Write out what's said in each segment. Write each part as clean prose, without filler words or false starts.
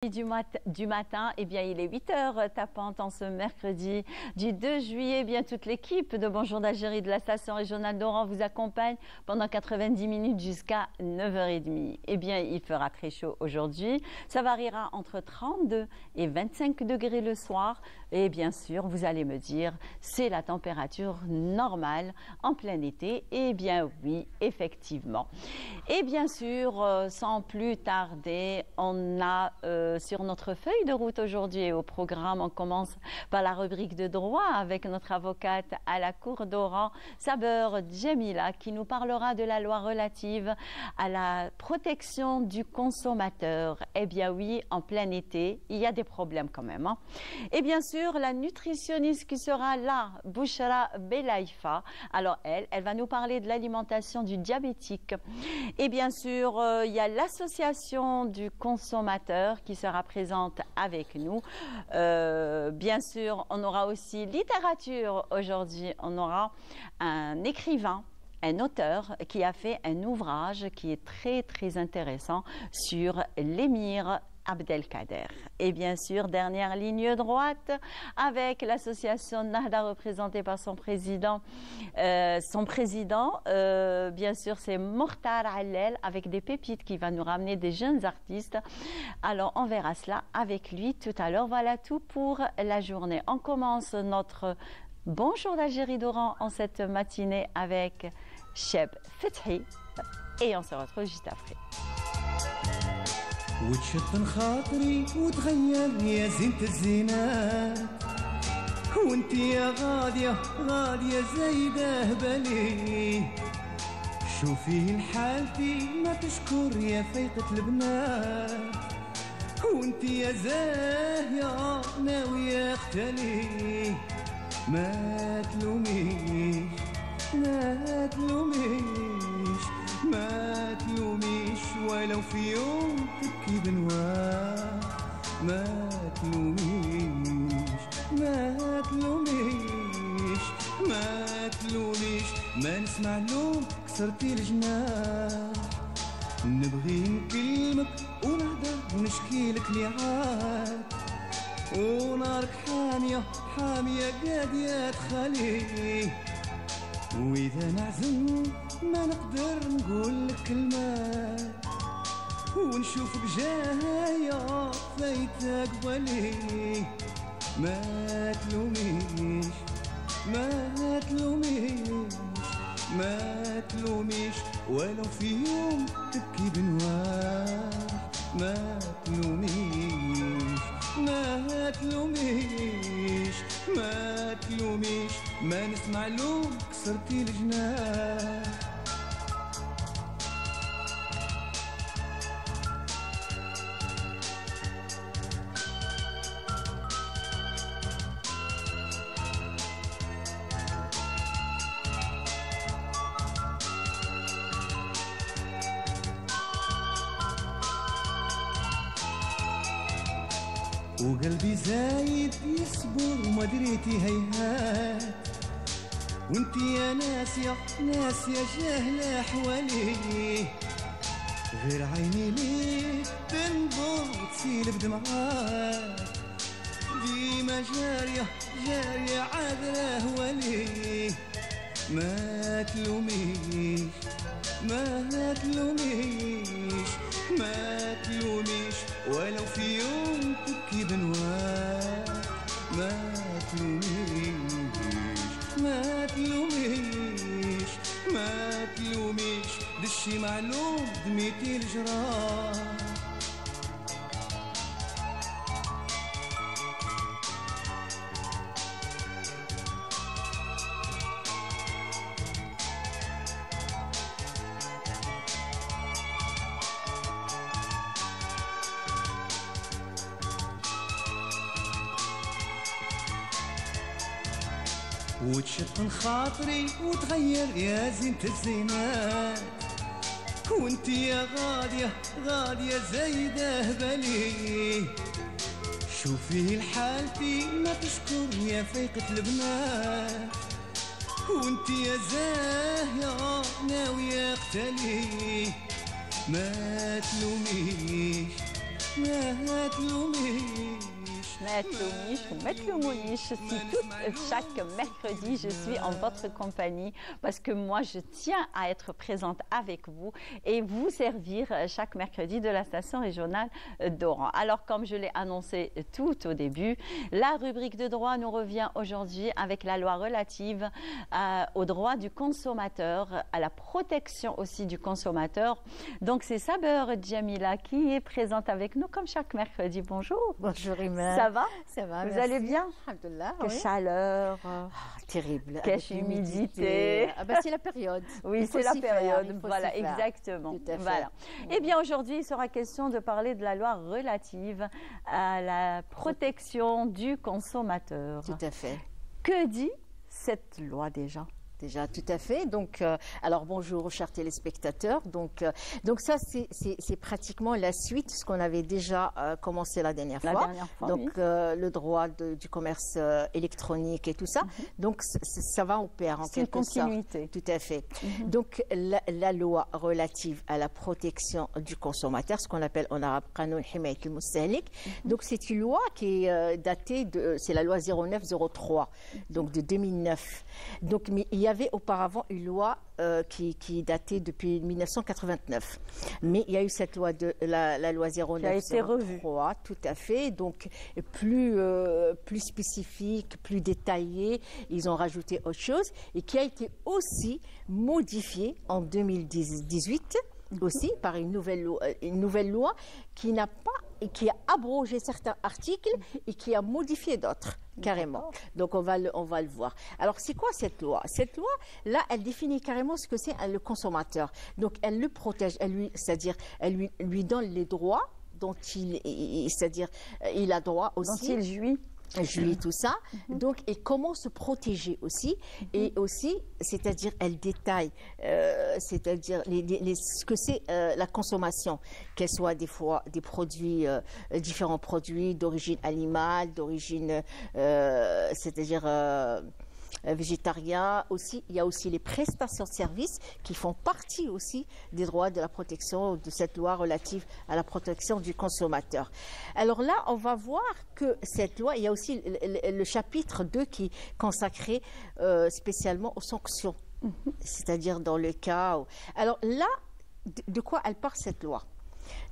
Du matin, eh bien, il est 8h tapante en ce mercredi du 2 juillet. Eh bien, toute l'équipe de Bonjour d'Algérie de la station régionale d'Oran vous accompagne pendant 90 minutes jusqu'à 9h30. Eh bien, il fera très chaud aujourd'hui. Ça variera entre 32 et 25 degrés le soir. Et bien sûr, vous allez me dire, c'est la température normale en plein été. Eh bien, oui, effectivement. Et bien sûr, sans plus tarder, on a sur notre feuille de route aujourd'hui et au programme, on commence par la rubrique de droit avec notre avocate à la Cour d'Oran, Saber Djemila, qui nous parlera de la loi relative à la protection du consommateur. Eh bien oui, en plein été, il y a des problèmes quand même. Et bien sûr, la nutritionniste qui sera là, Bouchra Belaïfa. Alors elle va nous parler de l'alimentation du diabétique. Et bien sûr, il y a l'association du consommateur qui sera présente avec nous. Bien sûr, on aura aussi littérature aujourd'hui. On aura un écrivain, un auteur qui a fait un ouvrage qui est très très intéressant sur l'émir Abdelkader. Et bien sûr, dernière ligne droite avec l'association Nahda représentée par son président. Bien sûr, c'est Mokhtar Allel avec des pépites qui va nous ramener des jeunes artistes. Alors, on verra cela avec lui tout à l'heure. Voilà tout pour la journée. On commence notre Bonjour d'Algérie d'Oran en cette matinée avec Cheb Fethi et on se retrouve juste après. وتشطن خاطري وتغير يا زينة الزينات وانت يا غالية غالية زايدة بالي شوفي لحالتي ما تشكر يا فيقة البنات وانت يا زاهية ناوية اختلي ما تلوميش ما تلوميش ما تلوميش ولو في يوم تبكي بنواه ما تلوميش ما تلوميش ما تلوميش ما نسمع لوم كسرتي الجناح نبغي نكلمك ونهدر ونشكي لك اللي عاد ونارك حامية حامية قادية تخلي وإذا نعزم ما نقدر نقول لك كلمات ونشوفك جاية فايتة قبلي ما تلوميش ما تلوميش ما تلوميش ولو في يوم تبكي بنواح ما تلوميش ما تلوميش ما تلوميش ما نسمع لوم كسرتي الجناح وقلبي زايد يصبر وما دريتي هيهات وانتي يا ناسية ناسية جاهلة حوالي غير عيني ليك تنظر وتسيل بدمعات ديما جارية جارية عذرة ولي ما تلوميش ما تلوميش ما تلوميش ولو في يوم تبكي بنواه ما تلوميش ما تلوميش ما تلوميش دشي معلوم دميتي الجراح وتشطن خاطري وتغير يا زينة الزينات وانت يا غالية غالية زايدة بالي شوفي لحالتي ما تشكر يا فيقة البنات وانت يا زاهية ناوية اقتلي ما تلوميش ما تلوميش ما تلوميش وما تلومونيش. Chaque mercredi, je suis en votre compagnie parce que moi, je tiens à être présente avec vous et vous servir chaque mercredi de la station régionale d'Oran. Alors, comme je l'ai annoncé tout au début, la rubrique de droit nous revient aujourd'hui avec la loi relative aux droits du consommateur, à la protection aussi du consommateur. Donc, c'est Saber Djamila qui est présente avec nous comme chaque mercredi. Bonjour. Bonjour Iman. Ça va? Ça va, Vous merci. allez bien? Alhamdulillah, Quelle oui. chaleur. Terrible. Quelle avec humidité. Ah ben, c'est la période. Oui, Il faut c'est la s'y faire, période. il faut Voilà, s'y faire. exactement. Tout à fait. Voilà. Eh bien, aujourd'hui, il sera question de parler de la loi relative à la protection du consommateur. Tout à fait. Que dit cette loi déjà? Déjà, tout à fait. Donc, alors bonjour, chers téléspectateurs. Donc ça, c'est pratiquement la suite, ce qu'on avait déjà commencé la dernière fois. Donc, oui. le droit du commerce électronique et tout ça. Donc, ça va au pair en C'est une quelque sorte. continuité. Tout à fait. Donc, la loi relative à la protection du consommateur, ce qu'on appelle en arabe Qanoun Himayat al-Mustahlik. Donc, c'est une loi qui est datée de, c'est la loi 0903, donc de 2009. Donc, mais il y avait auparavant une loi qui datait depuis 1989. Mais il y a eu cette loi, la loi 0903, tout à fait, donc plus spécifique, plus détaillée. Ils ont rajouté autre chose et qui a été aussi modifiée en 2018 aussi par une nouvelle loi qui n'a pas et qui a abrogé certains articles et qui a modifié d'autres carrément. Donc on va le voir. Alors c'est quoi cette loi? Cette loi là, elle définit carrément ce que c'est le consommateur. Donc elle le protège, c'est-à-dire elle lui donne les droits dont c'est-à-dire il a droit aussi. Dont il jouit. Tout ça. Donc, et comment se protéger aussi. Et aussi, c'est-à-dire, elle détaille, c'est-à-dire ce que c'est la consommation, qu'elle soit des fois des produits, différents produits d'origine animale, d'origine, c'est-à-dire végétarien aussi. Il y a aussi les prestations de services qui font partie aussi des droits de la protection de cette loi relative à la protection du consommateur. Alors là, on va voir que cette loi, il y a aussi le chapitre 2 qui est consacré spécialement aux sanctions, c'est-à-dire dans le cas où... Alors là, de quoi elle parle cette loi?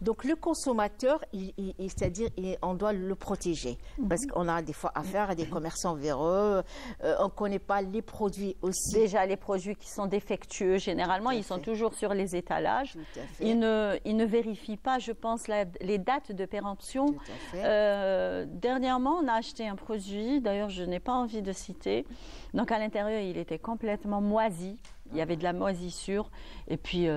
Donc le consommateur, c'est-à-dire on doit le protéger parce qu'on a des fois affaire à des commerçants véreux, on ne connaît pas les produits aussi. Déjà les produits qui sont défectueux, généralement ils sont toujours sur les étalages. Ils ne vérifient pas, je pense, les dates de péremption. Dernièrement, on a acheté un produit, d'ailleurs je n'ai pas envie de citer, donc à l'intérieur il était complètement moisi, il y avait de la moisissure et puis...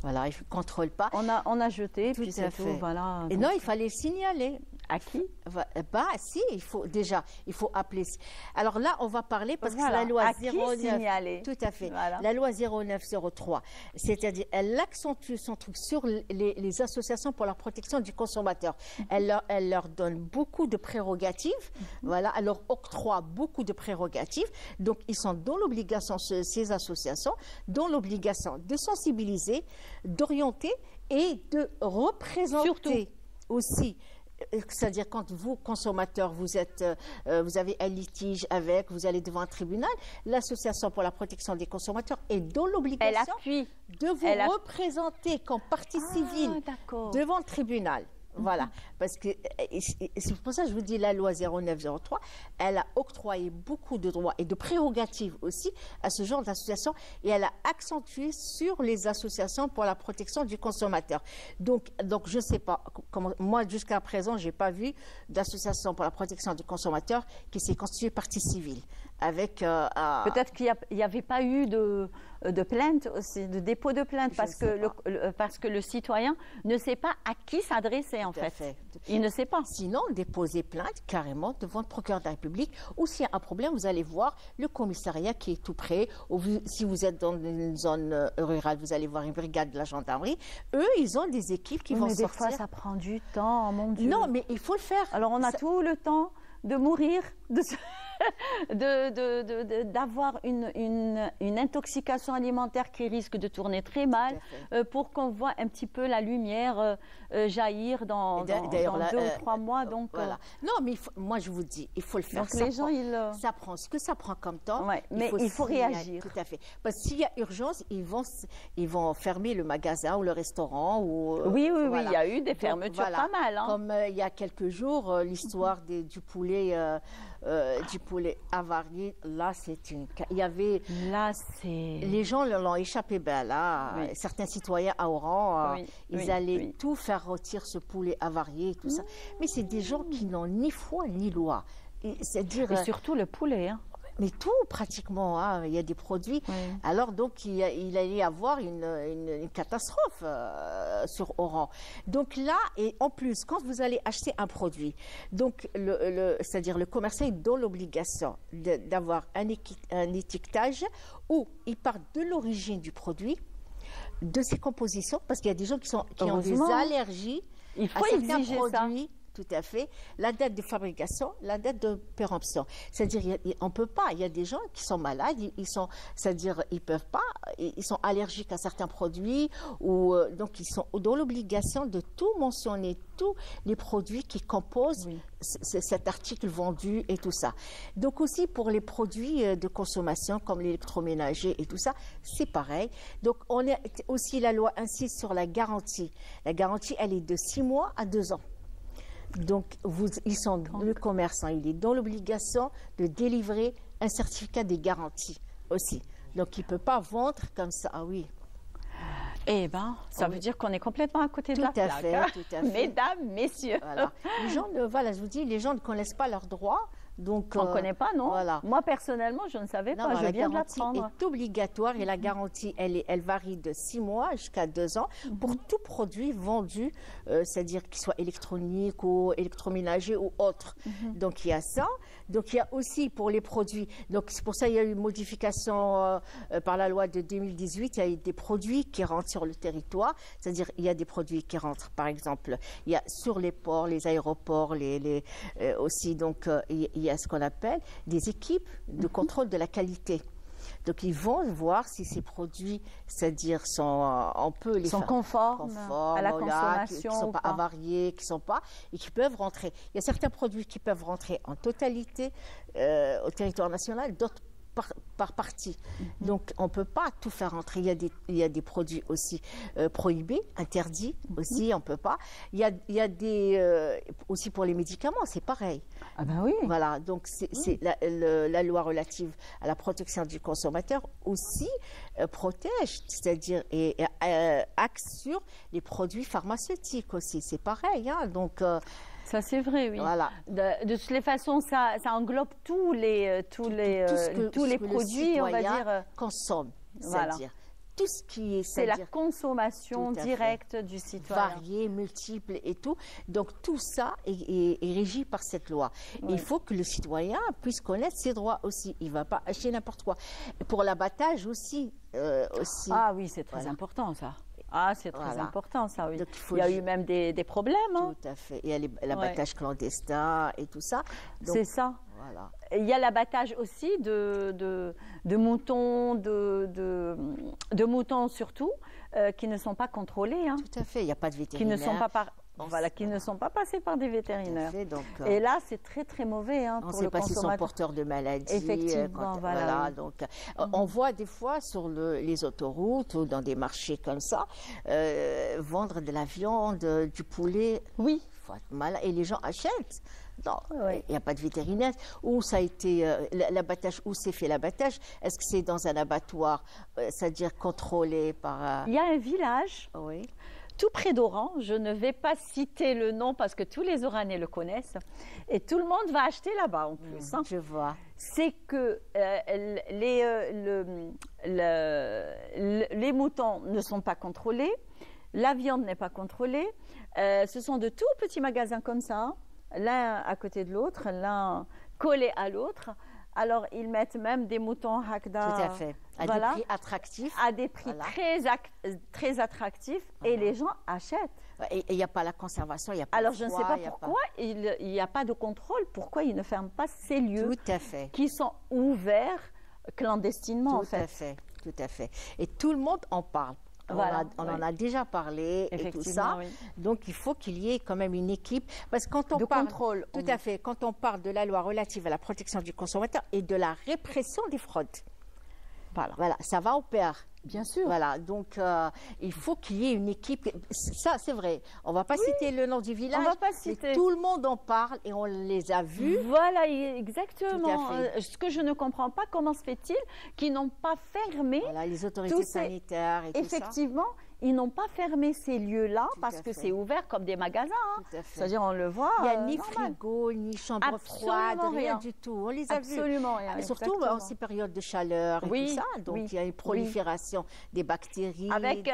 Voilà, il ne contrôle pas. On a jeté, puis c'est tout. Voilà. Et non, il fallait le signaler. À qui? Bah si, il faut appeler. Alors là, on va parler parce que la loi 09. Signaler. Tout à fait. Voilà. La loi 0903, c'est-à-dire elle accentue son truc sur les associations pour la protection du consommateur. Elle leur donne beaucoup de prérogatives. Voilà, elle leur octroie beaucoup de prérogatives. Donc ils sont dans l'obligation, ces associations, dans l'obligation de sensibiliser, d'orienter et de représenter. Surtout. Aussi. C'est-à-dire quand vous, consommateur, vous avez un litige avec, vous allez devant un tribunal, l'association pour la protection des consommateurs est dans l'obligation de vous représenter comme partie civile devant le tribunal. Voilà, parce que c'est pour ça que je vous dis la loi 0903, elle a octroyé beaucoup de droits et de prérogatives aussi à ce genre d'association et elle a accentué sur les associations pour la protection du consommateur. Donc je ne sais pas, moi jusqu'à présent, je n'ai pas vu d'association pour la protection du consommateur qui s'est constituée partie civile. Peut-être qu'il n'y avait pas eu de plainte aussi, de dépôt de plainte, parce que le citoyen ne sait pas à qui s'adresser en fait. Il ne sait pas. Sinon, déposer plainte carrément devant le procureur de la République, ou s'il y a un problème, vous allez voir le commissariat qui est tout près, ou si vous êtes dans une zone rurale, vous allez voir une brigade de la gendarmerie. Eux, ils ont des équipes qui vont sortir. Des fois, ça prend du temps, mon Dieu. Non, mais il faut le faire. Alors, on a tout le temps de mourir, d'avoir une intoxication alimentaire qui risque de tourner très mal pour qu'on voit un petit peu la lumière jaillir dans 2 ou 3 mois. Donc, voilà. Non, mais moi je vous dis, il faut le faire. Donc les gens, ça prend ce que ça prend comme temps. Ouais, mais il faut réagir. Tout à fait. Parce que s'il y a urgence, ils vont fermer le magasin ou le restaurant. Ou, oui, il y a eu des fermetures pas mal. Hein. Comme il y a quelques jours, l'histoire du poulet avarié, là, il y avait... Là, c'est... Les gens l'ont échappé. Ben là, certains citoyens à Oran, ils allaient tout faire retirer ce poulet avarié et tout ça. Mais c'est des gens qui n'ont ni foi ni loi. Et surtout le poulet, hein. Mais tout, pratiquement, hein, il y a des produits. Alors, donc, il allait y avoir une catastrophe sur Oran. Donc là, et en plus, quand vous allez acheter un produit, donc, c'est-à-dire le commerçant est dans l'obligation d'avoir un étiquetage où il part de l'origine du produit, de ses compositions, parce qu'il y a des gens qui ont des allergies à certains produits. Tout à fait. La date de fabrication, la date de péremption. C'est-à-dire, on ne peut pas. Il y a des gens qui sont malades, c'est-à-dire, ils peuvent pas, ils sont allergiques à certains produits, ou donc ils sont dans l'obligation de tout mentionner, tous les produits qui composent cet article vendu et tout ça. Donc aussi pour les produits de consommation comme l'électroménager et tout ça, c'est pareil. Donc la loi insiste sur la garantie. La garantie, elle est de 6 mois à 2 ans. Donc, le commerçant, il est dans l'obligation de délivrer un certificat de garantie aussi. Donc, il ne peut pas vendre comme ça. Ah oui. Eh bien, ça veut dire qu'on est complètement à côté de la plaque. Tout à fait. Mesdames, messieurs. Voilà. Les gens, je vous dis, les gens ne connaissent pas leurs droits. Donc, on ne connaît pas, non? Voilà. Moi, personnellement, je ne savais pas. Je viens de l'apprendre. La garantie est obligatoire et la garantie, elle varie de 6 mois jusqu'à 2 ans pour tout produit vendu, c'est-à-dire qu'il soit électronique ou électroménager ou autre. Donc, il y a ça. Donc, il y a aussi pour les produits. Donc, c'est pour ça qu'il y a eu une modification par la loi de 2018. Il y a eu des produits qui rentrent sur le territoire. C'est-à-dire, il y a des produits qui rentrent, par exemple, il y a sur les ports, les aéroports, aussi, donc, il y a ce qu'on appelle des équipes de contrôle de la qualité. Donc, ils vont voir si ces produits, c'est-à-dire on peut les faire conformes à la consommation, qui ne sont pas avariés, qui sont pas, et qui peuvent rentrer. Il y a certains produits qui peuvent rentrer en totalité au territoire national, d'autres par partie. Donc, on ne peut pas tout faire rentrer. Il y a des produits aussi prohibés, interdits aussi, on ne peut pas. Il y a des... aussi pour les médicaments, c'est pareil. Ah ben oui. Voilà, donc c'est la loi relative à la protection du consommateur aussi protège, c'est-à-dire et axe sur les produits pharmaceutiques aussi. C'est pareil, hein, donc... Ça, c'est vrai, oui. Voilà. De toutes les façons, ça englobe tous les produits, on va dire. Consomme, c'est-à-dire tout ce qui est... C'est la consommation directe du citoyen. Variée, multiple et tout. Donc, tout ça est régi par cette loi. Oui. Il faut que le citoyen puisse connaître ses droits aussi. Il ne va pas acheter n'importe quoi. Pour l'abattage aussi. Ah oui, c'est très important, ça. Ah, c'est très important, ça, oui. Donc, il y a eu même des problèmes. Hein. Tout à fait. Il y a l'abattage clandestin et tout ça. C'est ça. Voilà. Il y a l'abattage aussi de moutons, de moutons surtout, qui ne sont pas contrôlés. Hein. Tout à fait. Il n'y a pas de vétérinaire. Qui ne sont pas passés par des vétérinaires. Fait, donc, et là, c'est très, très mauvais pour le consommateur. On ne sait pas s'ils sont porteurs de maladies. Effectivement, voilà. Donc, on voit des fois sur les autoroutes ou dans des marchés comme ça, vendre de la viande, du poulet. Oui. Et les gens achètent. Non, il n'y a pas de vétérinaire. Où ça a été l'abattage, où s'est fait l'abattage? Est-ce que c'est dans un abattoir, c'est-à-dire contrôlé par... Il y a un village. Oui. Tout près d'Oran, je ne vais pas citer le nom parce que tous les Oranais le connaissent, et tout le monde va acheter là-bas en plus. Hein. Je vois. C'est que les moutons ne sont pas contrôlés, la viande n'est pas contrôlée, ce sont de tout petits magasins comme ça, l'un à côté de l'autre, l'un collé à l'autre, Alors, ils mettent même des moutons hakda. Tout à fait. À Voilà. des prix attractifs. À des prix Voilà. très attractifs et les gens achètent. Et il n'y a pas la conservation, il n'y a pas Alors, le je ne sais froid, pas il y a pourquoi il n'y a pas de contrôle, pourquoi ils ne ferment pas ces lieux Tout à fait. qui sont ouverts clandestinement, en Tout à fait. fait. Tout à fait. Et tout le monde en parle. Voilà, On en oui. a déjà parlé et tout Effectivement, ça. oui. Donc, il faut qu'il y ait quand même une équipe. Parce que quand on De parle. contrôle. Tout à fait. Quand on parle de la loi relative à la protection du consommateur et de la répression des fraudes. Voilà, ça va au pair. Bien sûr. Voilà, donc il faut qu'il y ait une équipe. Ça, c'est vrai. On ne va pas citer le nom du village. On va pas mais citer. tout le monde en parle et on les a vus. Voilà, exactement. Tout à fait. Ce que je ne comprends pas, comment se fait-il qu'ils n'ont pas fermé, Voilà, les autorités tous ces- sanitaires et tout ça. effectivement, ils n'ont pas fermé ces lieux-là Tout parce à que fait. c'est ouvert comme des magasins. hein. Tout à fait. C'est-à-dire, on le voit. Il n'y a ni normal. frigo, ni chambre Absolument froide, rien rien. du tout. On les a vus. Absolument rien. Surtout exactement. en ces périodes de chaleur et Oui, tout ça. Donc, oui, il y a une prolifération des bactéries. Avec,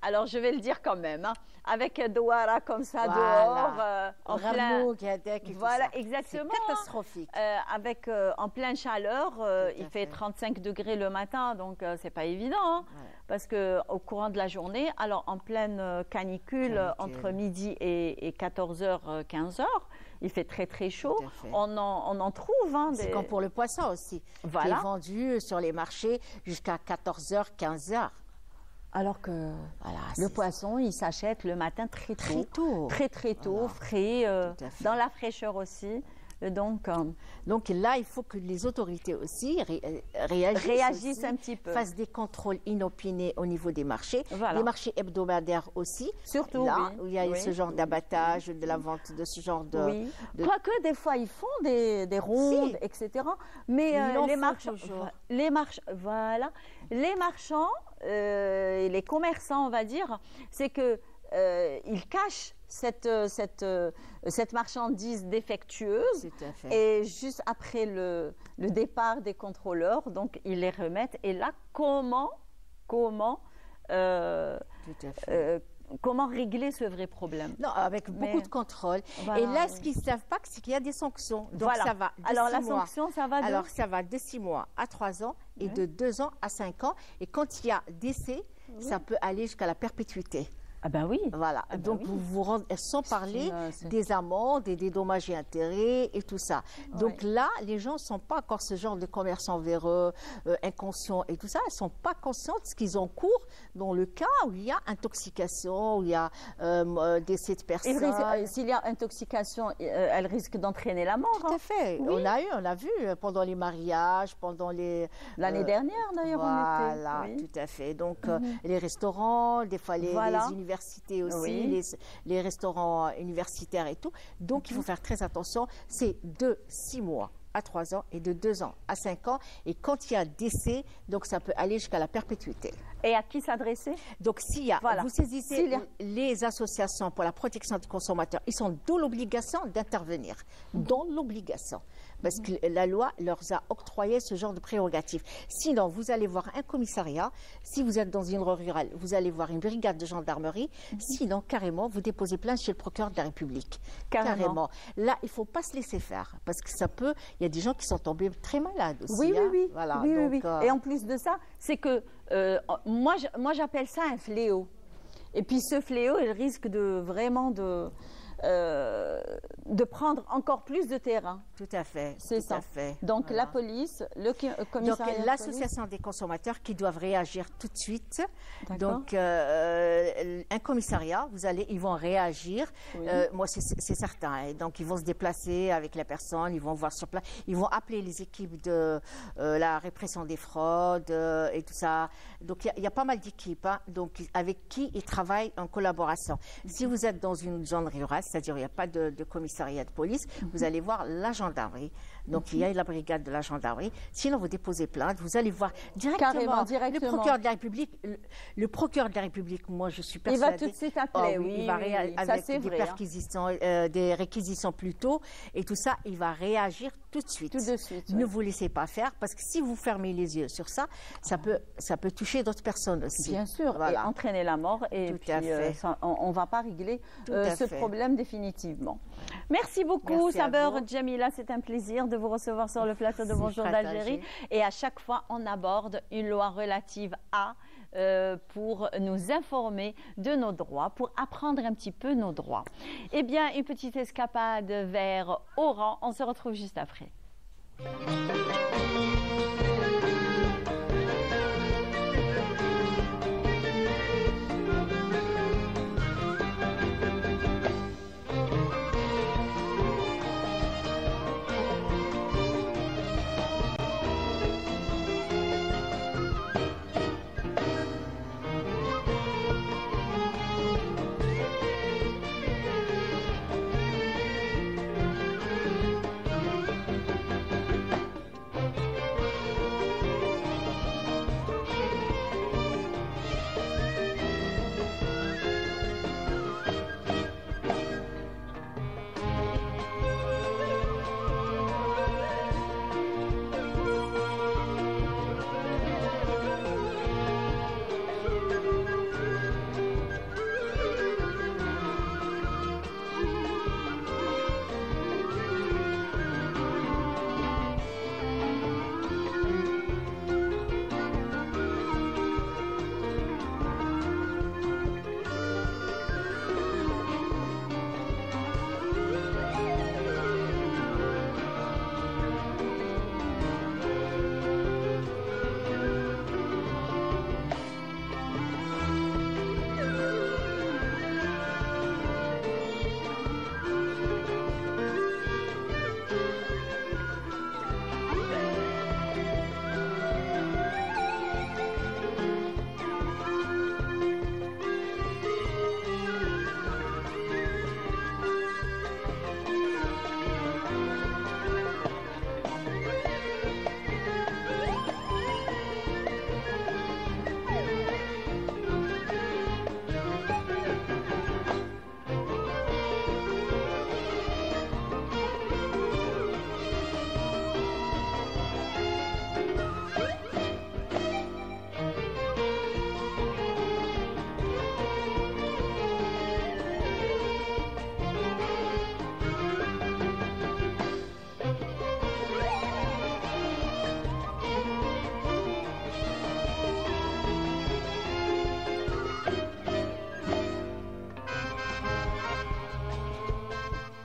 alors je vais le dire quand même, hein, avec Douara comme ça Voilà. dehors, en plein, Rameau, Guadec et tout voilà, ça. exactement. C'est catastrophique. Avec en pleine chaleur, il fait 35 degrés le matin, donc c'est pas évident, hein, Voilà. parce que au courant de la journée, alors en pleine canicule, entre midi et 14h, 15h, il fait très chaud. Tout à fait. On en trouve. Hein, C'est des- comme pour le poisson aussi, Voilà. qui est vendu sur les marchés jusqu'à 14h, 15h. Alors que Voilà, le c'est poisson, il s'achète le matin très très tôt. tôt. Très tôt, Voilà. frais, Tout à fait. dans la fraîcheur aussi. Donc, Donc là, il faut que les autorités aussi réagissent réagissent aussi, un petit peu. fassent des contrôles inopinés au niveau des marchés. Voilà. Les marchés hebdomadaires aussi. Surtout, là, oui. où il y a Oui. ce genre d'abattage, de la vente de ce genre de... Oui. de- Quoique, des fois, ils font des rondes, Si. etc. Mais Ils en les font marchands, toujours. voilà, les marchands, et les commerçants, on va dire, c'est que ils cachent cette marchandise défectueuse. Tout à fait. Et juste après le départ des contrôleurs, donc ils les remettent. Et là, comment Tout à fait. comment régler ce vrai problème? Non, avec beaucoup de contrôles. Voilà, et là, oui. ce qu'ils ne savent pas, c'est qu'il y a des sanctions. Donc Voilà. ça va de Alors 6 la mois. sanction, ça va de... Alors, ça va de 6 mois à 3 ans et de 2 ans à 5 ans. Et quand il y a décès, ça peut aller jusqu'à la perpétuité. Ah ben oui. Voilà. Ah ben Donc, oui. vous vous rendez, sans parler c'est- des amendes et des dommages et intérêts et tout ça. Donc Ouais. là, les gens ne sont pas encore ce genre de commerçants véreux, inconscients et tout ça. Ils ne sont pas conscients de ce qu'ils ont cours dans le cas où il y a intoxication, où il y a décès de Et personnes. s'il y a intoxication, elle risque d'entraîner la mort. Tout hein. à fait. Oui. On a vu pendant les mariages, pendant les... L'année dernière, d'ailleurs, Voilà, on était. Oui. tout à fait. Donc, les restaurants, des fois les Voilà. universités aussi, Oui. les restaurants universitaires et tout. Donc, il faut faire très attention. C'est de 6 mois à 3 ans et de 2 ans à 5 ans. Et quand il y a décès, donc ça peut aller jusqu'à la perpétuité. Et à qui s'adresser? Donc, s'il y a, Voilà. vous saisissez S'il y a- les associations pour la protection du consommateur, ils sont dans l'obligation d'intervenir. Dans l'obligation. Parce que la loi leur a octroyé ce genre de prérogatives. Sinon, vous allez voir un commissariat. Si vous êtes dans une rue rurale, vous allez voir une brigade de gendarmerie. Sinon, carrément, vous déposez plainte chez le procureur de la République. Carrément. Là, il ne faut pas se laisser faire. Parce que ça peut... Il y a des gens qui sont tombés très malades aussi. Oui, hein. oui. Voilà, Oui, oui, donc, oui. Et en plus de ça, c'est que moi, j'appelle ça un fléau. Et puis ce fléau, il risque vraiment de prendre encore plus de terrain. Tout à fait. C'est tout ça. à fait. Donc Voilà. la police, le Donc, commissariat de l'association des consommateurs qui doivent réagir tout de suite. D'accord. Donc, un commissariat, ils vont réagir. Oui. Moi, c'est certain. Et donc, ils vont se déplacer avec la personne, ils vont voir sur place, ils vont appeler les équipes de la répression des fraudes et tout ça. Donc, il y a pas mal d'équipes, hein, donc, avec qui ils travaillent en collaboration. Si vous êtes dans une zone rurale, c'est-à-dire il n'y a pas de commissariat de police, vous allez voir la gendarmerie. Donc, il y a la brigade de la gendarmerie. Sinon, vous déposez plainte, vous allez voir Carrément, directement, directement. le procureur de la République. Le procureur de la République, moi, je suis Il persuadée... va tout de suite appeler, oui, il va oui, oui. Ça, avec c'est des vrai, hein. perquisitions, des réquisitions plutôt, et tout ça, il va réagir tout de suite. Tout de suite, Ne oui. vous laissez pas faire, parce que si vous fermez les yeux sur ça, ça peut toucher d'autres personnes aussi. Bien sûr, Voilà. et entraîner la mort. Et Tout puis, à fait. on ne va pas régler Tout à ce fait. problème définitivement. Merci beaucoup, Merci à Saber vous. Djamila. C'est un plaisir de vous recevoir sur le plateau de Merci, Bonjour partagé. d'Algérie. Et à chaque fois, on aborde une loi relative à pour nous informer de nos droits, pour apprendre un petit peu nos droits. Eh bien, une petite escapade vers Oran. On se retrouve juste après.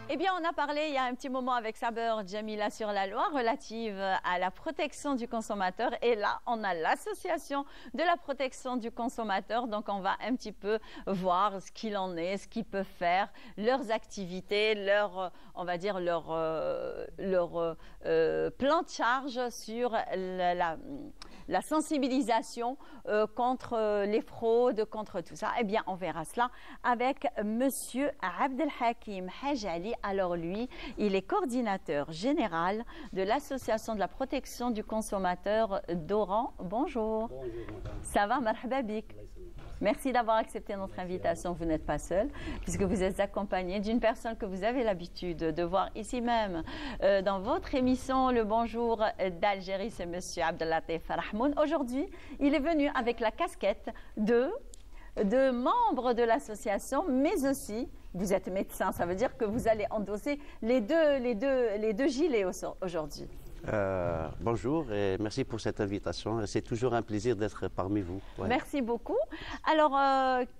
Eh bien, on a parlé il y a un petit moment avec Saber Djamila sur la loi relative à la protection du consommateur. Et là, on a l'association de la protection du consommateur. Donc, on va un petit peu voir ce qu'il en est, ce qu'ils peuvent faire, leurs activités, on va dire leur plan de charge sur la sensibilisation contre les fraudes, contre tout ça. Eh bien, on verra cela avec Monsieur Abdelhakim Hajali. Alors lui, il est coordinateur général de l'Association de la protection du consommateur d'Oran. Bonjour. Bonjour, madame. Ça va, marhaba bik. Merci d'avoir accepté notre invitation. Vous n'êtes pas seul, puisque vous êtes accompagné d'une personne que vous avez l'habitude de voir ici même dans votre émission Le Bonjour d'Algérie. C'est Monsieur Abdellatif Rahmoun. Aujourd'hui, il est venu avec la casquette de membres de l'association, mais aussi, vous êtes médecin, ça veut dire que vous allez endosser les deux gilets aujourd'hui. Bonjour et merci pour cette invitation. C'est toujours un plaisir d'être parmi vous. Ouais. Merci beaucoup. Alors,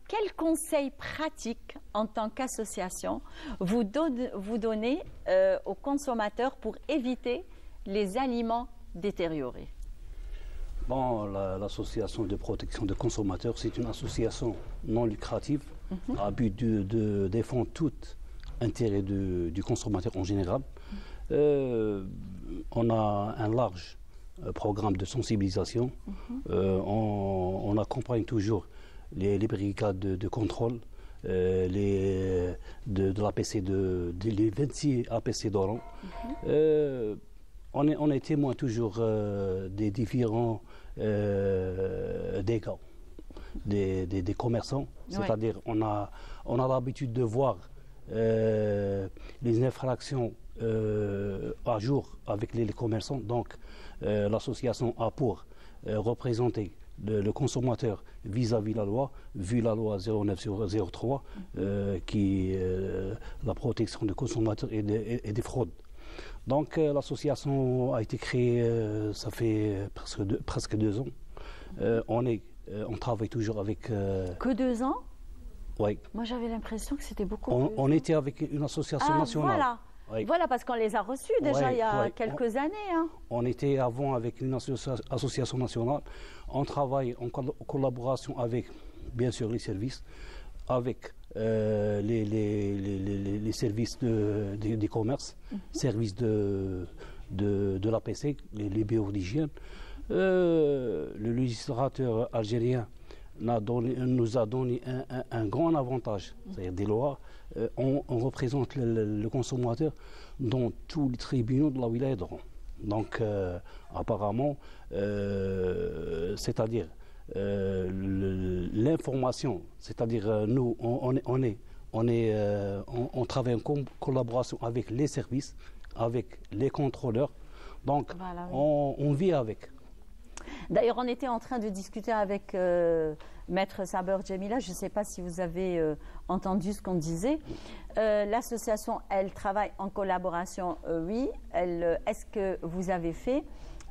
quels conseils pratiques en tant qu'association vous donnez aux consommateurs pour éviter les aliments détériorés? Bon, l'association de protection des consommateurs, c'est une association non lucrative à but de défendre tout intérêt du consommateur en général. On a un large programme de sensibilisation. On accompagne toujours les brigades de contrôle, de l'APC les 26 APC d'Oran. On est témoin toujours des différents dégâts des commerçants. C'est-à-dire on a l'habitude de voir les infractions à jour avec les commerçants. Donc l'association a pour représenter le consommateur vis-à-vis la loi, vu la loi 0903, qui la protection des consommateurs et des fraudes. Donc l'association a été créée, ça fait presque 2 ans. On travaille toujours avec... Que 2 ans? Oui. Moi, j'avais l'impression que c'était beaucoup plus. On était avec une association nationale. Voilà. Oui. Voilà, parce qu'on les a reçus déjà il y a quelques années. Hein. On était avant avec une association nationale. On travaille en collaboration avec, bien sûr, les services, avec les services des commerces, services de l'APC, les bureaux d'hygiène. Le législateur algérien nous a donné un grand avantage, c'est-à-dire des lois. On représente le consommateur dans tous les tribunaux de la wilaya d'Oran. Donc, apparemment, c'est-à-dire l'information, c'est-à-dire nous, on travaille en collaboration avec les services, avec les contrôleurs. Donc, voilà, oui. on vit avec. D'ailleurs, on était en train de discuter avec Maître Saber Djemila. Je ne sais pas si vous avez entendu ce qu'on disait. L'association, elle travaille en collaboration, oui. Est-ce que vous avez fait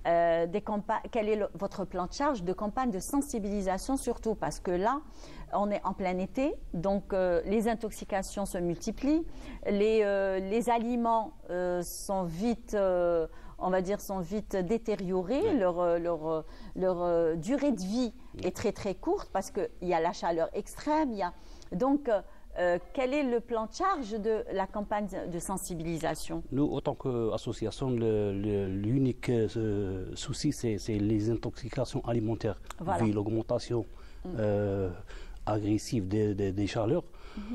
des campagnes? Quel est votre plan de charge de campagne de sensibilisation surtout? Parce que là, on est en plein été, donc les intoxications se multiplient. Les aliments sont vite... on va dire, sont vite détériorés, leur durée de vie est très très courte parce qu'il y a la chaleur extrême. Donc, quel est le plan de charge de la campagne de sensibilisation? Nous, autant qu'association, l'unique souci, c'est les intoxications alimentaires, voilà. Vu l'augmentation agressive des chaleurs.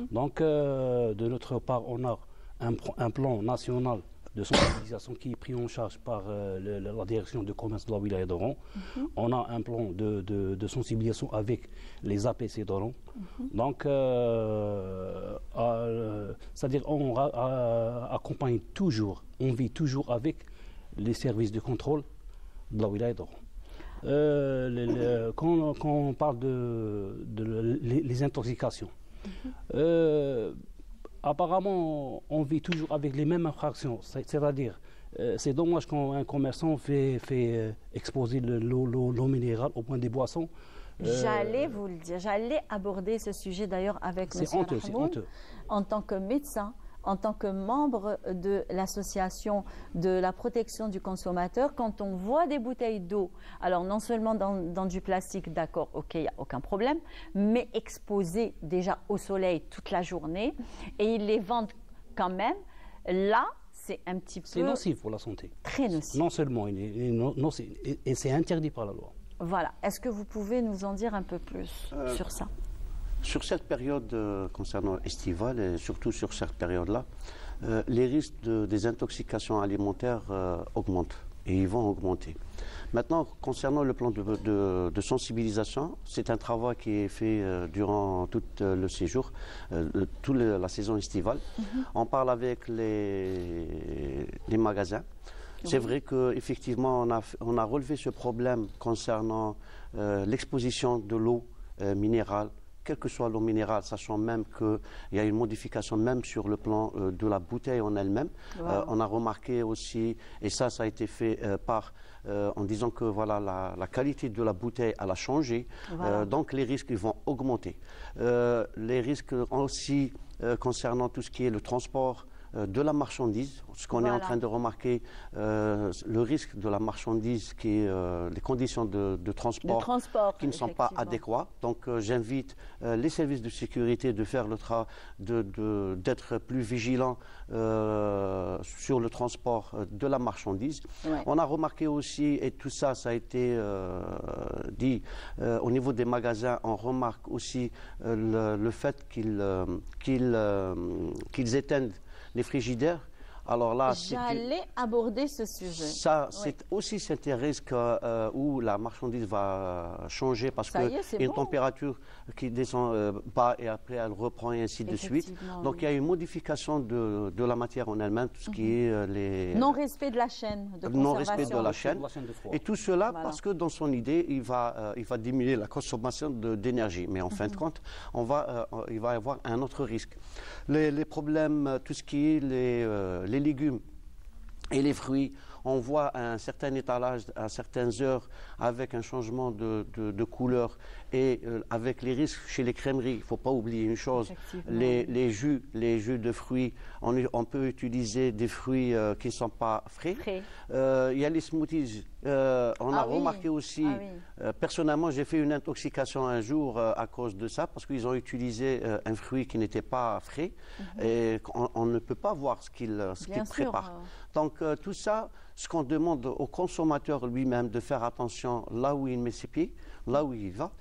Donc, de notre part, on a un plan national de sensibilisation qui est pris en charge par la direction de commerce de la wilaya d'Oran. On a un plan de sensibilisation avec les APC d'Oran. Donc, c'est-à-dire on accompagne toujours, on vit toujours avec les services de contrôle de la wilaya d'Oran. Quand on parle les intoxications, apparemment, on vit toujours avec les mêmes infractions. C'est-à-dire, c'est dommage quand un commerçant fait exposer l'eau minérale au point des boissons. J'allais vous le dire, j'allais aborder ce sujet d'ailleurs avec M. Rahmoun, en tant que médecin, en tant que membre de l'association de la protection du consommateur. Quand on voit des bouteilles d'eau, alors non seulement dans du plastique, d'accord, ok, il n'y a aucun problème, mais exposées déjà au soleil toute la journée, et ils les vendent quand même, là, c'est un petit peu... C'est nocif pour la santé. Très nocif. Non seulement, et c'est interdit par la loi. Voilà. Est-ce que vous pouvez nous en dire un peu plus sur ça? Sur cette période concernant estivale, et surtout sur cette période-là, les risques des intoxications alimentaires augmentent et ils vont augmenter. Maintenant, concernant le plan de sensibilisation, c'est un travail qui est fait durant tout le séjour, toute la saison estivale. On parle avec les magasins. C'est vrai qu'effectivement, on a relevé ce problème concernant l'exposition de l'eau minérale, quelle que soit l'eau minérale, sachant même qu'il y a une modification même sur le plan de la bouteille en elle-même. Wow. On a remarqué aussi, et ça a été fait en disant que voilà, la qualité de la bouteille elle a changé, wow. Donc les risques vont augmenter. Les risques aussi concernant tout ce qui est le transport de la marchandise, ce qu'on est en train de remarquer, le risque de la marchandise qui est les conditions de transport qui ne sont pas adéquates. Donc j'invite les services de sécurité de faire le travail, d'être plus vigilants sur le transport de la marchandise. Ouais. On a remarqué aussi, et tout ça, ça a été dit, au niveau des magasins, on remarque aussi le fait qu'ils éteignent les frigidaires. Alors là, j'allais aborder ce sujet. Ça, c'est un risque où la marchandise va changer parce qu'il y a une température qui descend bas et après elle reprend et ainsi de suite. Donc il y a une modification de la matière en elle-même, tout ce qui est les... Non-respect de la chaîne de conservation. Non-respect de la chaîne. Et tout cela parce que dans son idée, il va diminuer la consommation d'énergie. Mais en fin de compte, il va y avoir un autre risque. Les problèmes, tout ce qui est les légumes et les fruits, on voit un certain étalage à certaines heures avec un changement de couleur et avec les risques chez les crèmeries. Il ne faut pas oublier une chose, les jus de fruits, on peut utiliser des fruits qui ne sont pas frais. Il y a les smoothies. On a remarqué aussi, personnellement, j'ai fait une intoxication un jour à cause de ça, parce qu'ils ont utilisé un fruit qui n'était pas frais et on ne peut pas voir ce qu'ils préparent. Donc tout ça, ce qu'on demande au consommateur lui-même de faire attention là où il met ses pieds, là où il va,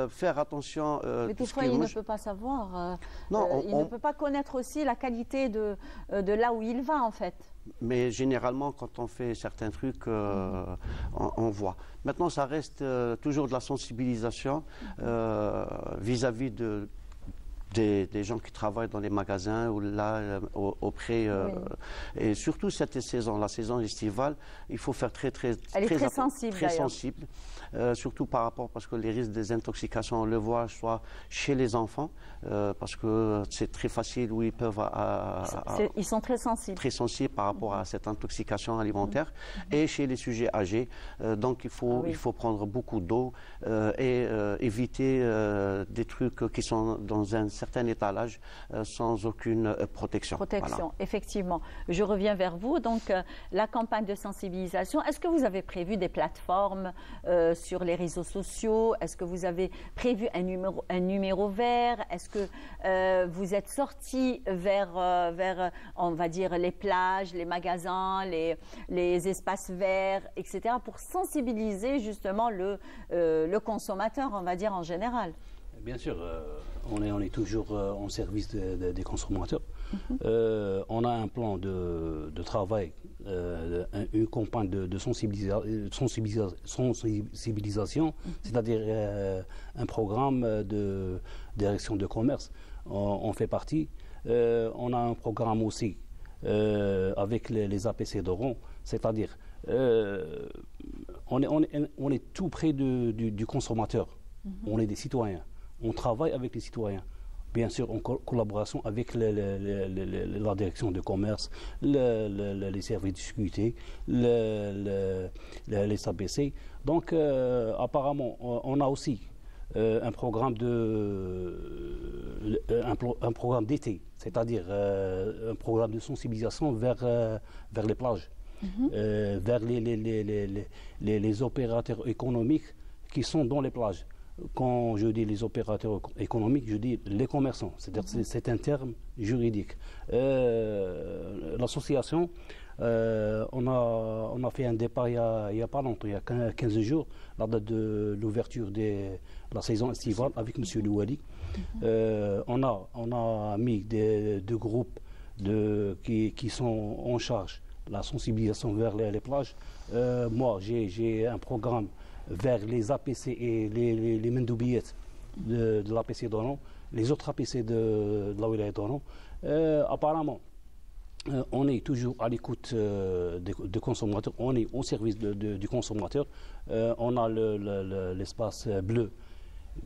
faire attention. Mais des fois, il ne peut pas savoir. Il ne peut pas connaître aussi la qualité de là où il va, en fait. Mais généralement, quand on fait certains trucs, on voit. Maintenant, ça reste toujours de la sensibilisation vis-à-vis des gens qui travaillent dans les magasins ou là auprès et surtout cette saison, la saison estivale, il faut faire très sensible, surtout par rapport parce que les risques des intoxications on le voit soit chez les enfants parce que c'est très facile où ils peuvent ils sont très sensibles par rapport à cette intoxication alimentaire et chez les sujets âgés donc il faut prendre beaucoup d'eau et éviter des trucs qui sont dans un certain étalage sans aucune protection. Voilà. Effectivement. Je reviens vers vous. Donc, la campagne de sensibilisation, est-ce que vous avez prévu des plateformes sur les réseaux sociaux? Est-ce que vous avez prévu un numéro vert? Est-ce que vous êtes sorti vers, on va dire, les plages, les magasins, les espaces verts, etc., pour sensibiliser justement le consommateur, on va dire, en général? Bien sûr, on est toujours en service des consommateurs. On a un plan de travail, une campagne de sensibilisation, c'est-à-dire un programme de direction de commerce. On fait partie. On a un programme aussi avec les APC d'Oran, c'est-à-dire on est tout près du consommateur. On est des citoyens. On travaille avec les citoyens, bien sûr en collaboration avec la direction de commerce, les services de sécurité, les APC. Donc apparemment, on a aussi un programme d'été, c'est-à-dire un programme de sensibilisation vers les plages, vers les opérateurs économiques qui sont dans les plages. Quand je dis les opérateurs économiques, je dis les commerçants. C'est-à-dire c'est un terme juridique. L'association, on a fait un départ il n'y a pas longtemps, il y a 15 jours, la date de l'ouverture de la saison estivale avec M. Louali. On a mis deux groupes qui sont en charge de la sensibilisation vers les plages. Moi, j'ai un programme vers les APC et les mandoubiyettes de l'APC d'Oran, les autres APC de la wilaya d'Oran. Apparemment, on est toujours à l'écoute des consommateurs, on est au service du consommateur. On a l'espace bleu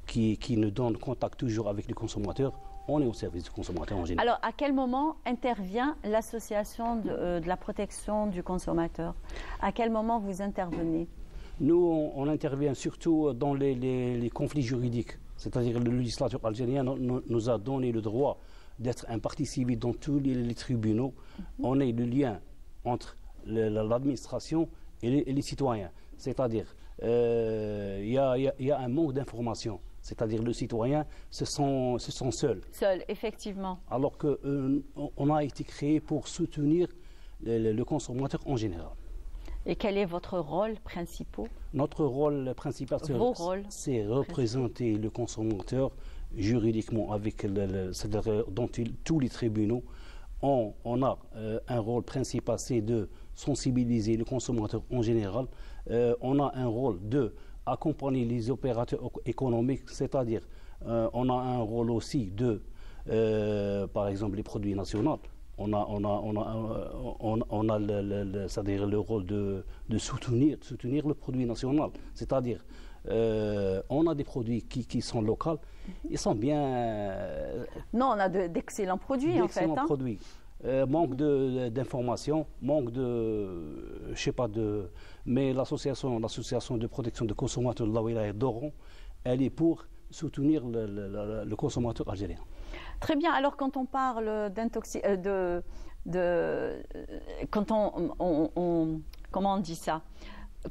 qui nous donne contact toujours avec les consommateurs. On est au service du consommateur en général. Alors, à quel moment intervient l'association de la protection du consommateur? À quel moment vous intervenez? Nous, on intervient surtout dans les conflits juridiques. C'est-à-dire que le législateur algérien nous a donné le droit d'être un partie civile dans tous les tribunaux. On est le lien entre l'administration et les citoyens. C'est-à-dire il y a un manque d'information. C'est-à-dire le citoyen se sent seul. Seul, effectivement. Alors qu'on a été créé pour soutenir le consommateur en général. Et quel est votre rôle principal? Notre rôle principal, c'est représenter le consommateur juridiquement avec dans tous les tribunaux. on a un rôle principal, c'est de sensibiliser le consommateur en général. On a un rôle de accompagner les opérateurs économiques, c'est-à-dire on a un rôle aussi de, par exemple, les produits nationaux. On a c'est-à-dire le rôle de soutenir le produit national. C'est-à-dire, on a des produits qui sont locaux, ils sont bien... Non, on a d'excellents produits en fait. D'excellents produits. Manque d'informations, manque de... je sais pas, mais l'association de protection des consommateurs de la wilaya d'Oran, elle est pour soutenir le consommateur algérien. Très bien. Alors, quand on parle quand comment on dit ça?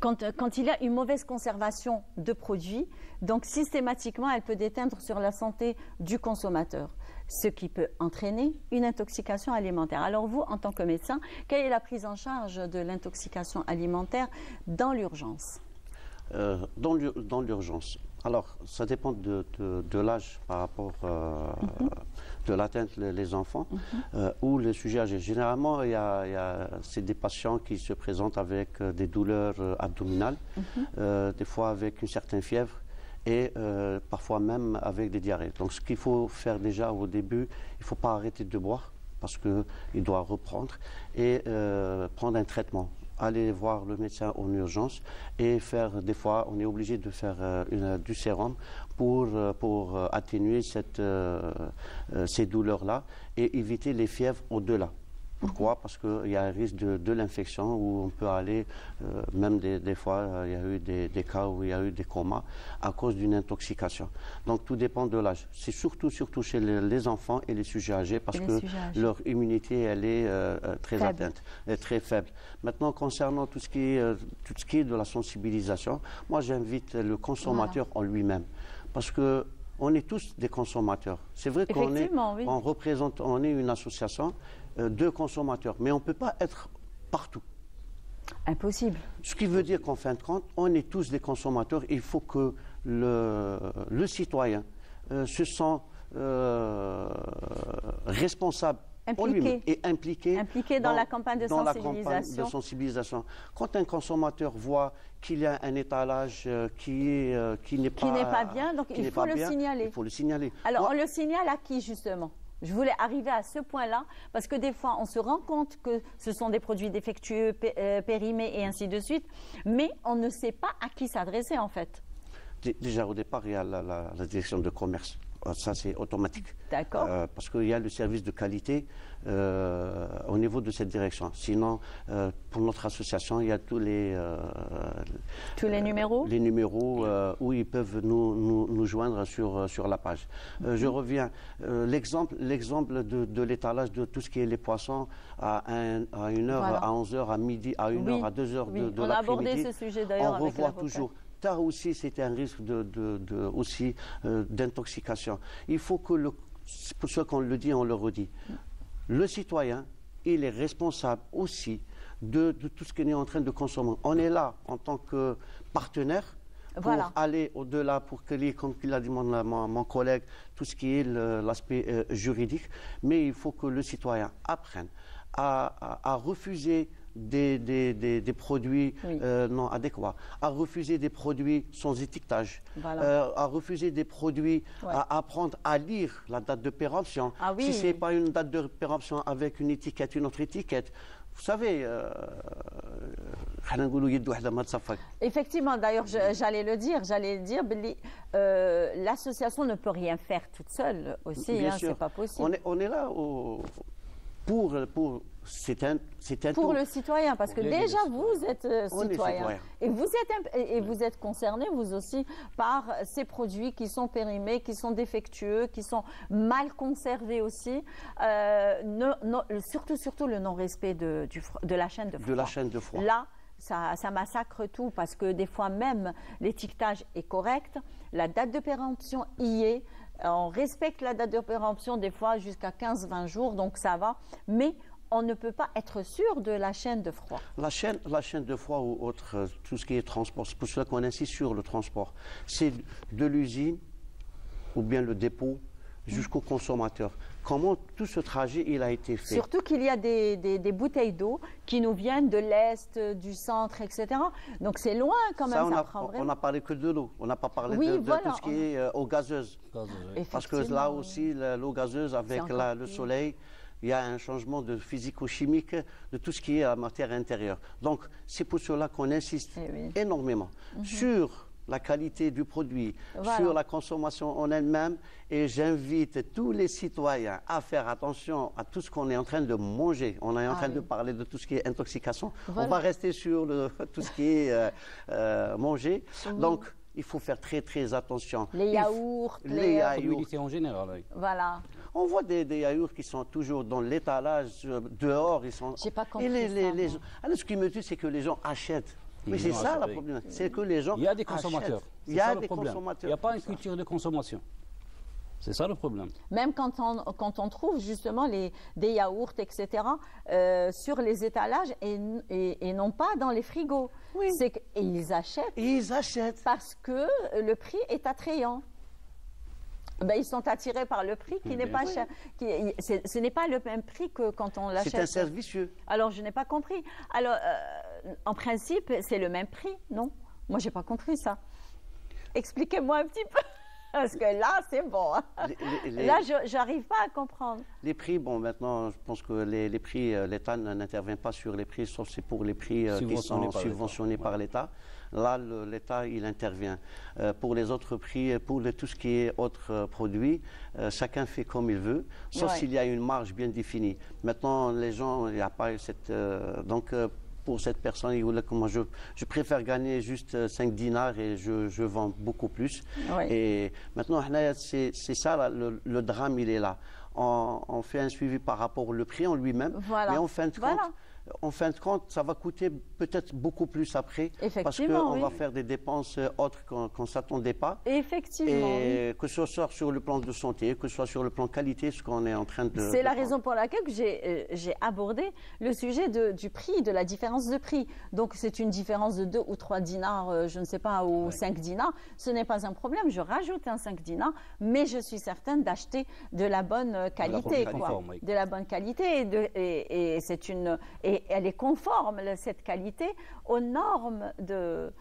Quand il y a une mauvaise conservation de produits, donc systématiquement, elle peut déteindre sur la santé du consommateur, ce qui peut entraîner une intoxication alimentaire. Alors vous, en tant que médecin, quelle est la prise en charge de l'intoxication alimentaire dans l'urgence? Dans l'urgence. Alors, ça dépend de l'âge par rapport de l'atteinte les enfants ou les sujets âgés. Généralement, c'est des patients qui se présentent avec des douleurs abdominales, des fois avec une certaine fièvre et parfois même avec des diarrhées. Donc, ce qu'il faut faire déjà au début, il ne faut pas arrêter de boire parce qu'il doit reprendre et prendre un traitement. Aller voir le médecin en urgence et faire, des fois, on est obligé de faire du sérum pour atténuer ces douleurs-là et éviter les fièvres au-delà. Pourquoi? Parce qu'il y a un risque de l'infection où on peut aller, même des fois, il y a eu des cas où il y a eu des comas à cause d'une intoxication. Donc tout dépend de l'âge. C'est surtout chez les enfants et les sujets âgés parce que leur immunité, elle est très atteinte, très faible. Maintenant, concernant tout ce qui est de la sensibilisation, moi j'invite le consommateur en lui-même parce que on est tous des consommateurs. C'est vrai qu'on est, oui. On est une association de consommateurs, mais on ne peut pas être partout. Impossible. Ce qui veut dire qu'en fin de compte, on est tous des consommateurs. Il faut que le citoyen se sent responsable et impliqué dans la campagne de sensibilisation. Quand un consommateur voit qu'il y a un étalage qui n'est pas bien, donc il faut le signaler. Il faut le signaler. Alors, on le signale à qui justement? Je voulais arriver à ce point-là, parce que des fois, on se rend compte que ce sont des produits défectueux, périmés et ainsi de suite, mais on ne sait pas à qui s'adresser en fait. Déjà, au départ, il y a la direction de commerce. Ça, c'est automatique. D'accord. Parce qu'il y a le service de qualité au niveau de cette direction. Sinon, pour notre association, il y a tous les numéros. Les numéros où ils peuvent nous joindre sur la page. Je reviens. L'exemple de l'étalage de tout ce qui est les poissons à 1h, à 11h, à midi, à 1h, à 2h de l'après-midi. On a abordé ce sujet d'ailleurs avec revoit toujours. Aussi, c'est un risque d'intoxication. Il faut que, pour ce qu'on le dit, on le redit, le citoyen, il est responsable aussi de tout ce qu'il est en train de consommer. On est là en tant que partenaire pour aller au-delà, pour que, comme l'a dit mon collègue, tout ce qui est l'aspect juridique, mais il faut que le citoyen apprenne à refuser des produits non adéquats, à refuser des produits sans étiquetage, à refuser des produits, à apprendre à lire la date de péremption. Si ce n'est pas une date de péremption avec une étiquette, une autre étiquette. Vous savez, effectivement, d'ailleurs, j'allais dire, l'association ne peut rien faire toute seule aussi, c'est pas possible. On est là pour pour le citoyen, parce que déjà vous êtes citoyen et vous êtes concerné vous aussi par ces produits qui sont périmés, qui sont défectueux, qui sont mal conservés aussi, surtout le non-respect de la chaîne de froid. Là, ça massacre tout parce que des fois même l'étiquetage est correct, la date de péremption y est, on respecte la date de péremption des fois jusqu'à 15-20 jours, donc ça va, mais on ne peut pas être sûr de la chaîne de froid. La chaîne de froid ou autre, tout ce qui est transport, c'est pour cela qu'on insiste sur le transport. C'est de l'usine ou bien le dépôt jusqu'au consommateur. comment tout ce trajet il a été fait. Surtout qu'il y a des bouteilles d'eau qui nous viennent de l'Est, du centre, etc. Donc c'est loin quand même, ça prend vraiment. On n'a parlé que de l'eau, on n'a pas parlé Oui, de voilà, tout ce qui est eau gazeuse. Parce que là aussi, l'eau gazeuse avec le soleil, il y a un changement de physico-chimique de tout ce qui est la matière intérieure. Donc c'est pour cela qu'on insiste énormément sur la qualité du produit, sur la consommation en elle-même. Et j'invite tous les citoyens à faire attention à tout ce qu'on est en train de manger. On est en train de parler de tout ce qui est intoxication. On va rester sur tout ce qui est manger. Donc, il faut faire très, très attention. Les yaourts. Les yaourts en général. Oui. Voilà. On voit des yaourts qui sont toujours dans l'étalage, dehors. Ils sont... J'ai pas compris Alors, ce qui me tue, c'est que les gens achètent. Mais c'est ça le problème. C'est que les gens Il y a des consommateurs. Il y a des consommateurs. Il n'y a pas une culture de consommation. C'est ça le problème. Même quand on trouve justement des yaourts, etc., sur les étalages et non pas dans les frigos. Oui. Et ils achètent. Ils achètent. Parce que le prix est attrayant. Ben, ils sont attirés par le prix qui n'est pas cher. Ce n'est pas le même prix que quand on l'achète. C'est un cercle vicieux. Alors, je n'ai pas compris. Alors, en principe, c'est le même prix, non? Moi, je n'ai pas compris ça. Expliquez-moi un petit peu. Parce que là, c'est bon. Là, je n'arrive pas à comprendre. Les prix, bon, maintenant, je pense que les prix, l'État n'intervient pas sur les prix, sauf c'est pour les prix qui sont subventionnés par l'État. Là, l'État, il intervient. Pour les autres prix, pour tout ce qui est autres produits, chacun fait comme il veut, sauf s'il y a une marge bien définie. Maintenant, les gens, il n'y a pas cette... pour cette personne, moi, je préfère gagner juste 5 dinars et je vends beaucoup plus. Oui. Et maintenant, c'est ça, là, le drame, il est là. On fait un suivi par rapport au prix en lui-même, mais en fin de compte, ça va coûter peut-être beaucoup plus après, parce qu'on va faire des dépenses autres qu'on ne s'attendait pas. Effectivement. Et que ce soit sur le plan de santé, que ce soit sur le plan qualité, ce qu'on est en train de... C'est la raison pour laquelle j'ai abordé le sujet du prix, de la différence de prix. Donc c'est une différence de 2 ou 3 dinars, je ne sais pas, ou 5 dinars. Ce n'est pas un problème, je rajoute un 5 dinars, mais je suis certaine d'acheter de la bonne qualité. De la bonne qualité. Et c'est une... Et elle est conforme, cette qualité, aux normes de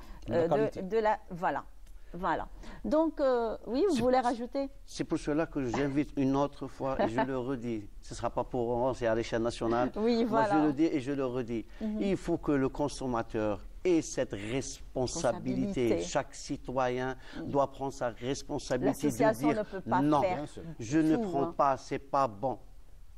la... Voilà. Donc, oui, vous voulez rajouter? C'est pour cela que j'invite une autre fois, et je le redis, ce ne sera pas pour Oran, c'est à l'échelle nationale. Oui, voilà. Moi, je le dis et je le redis. Il faut que le consommateur ait cette responsabilité. Chaque citoyen doit prendre sa responsabilité de dire ne peut pas non, faire je ne prends pas, c'est pas bon.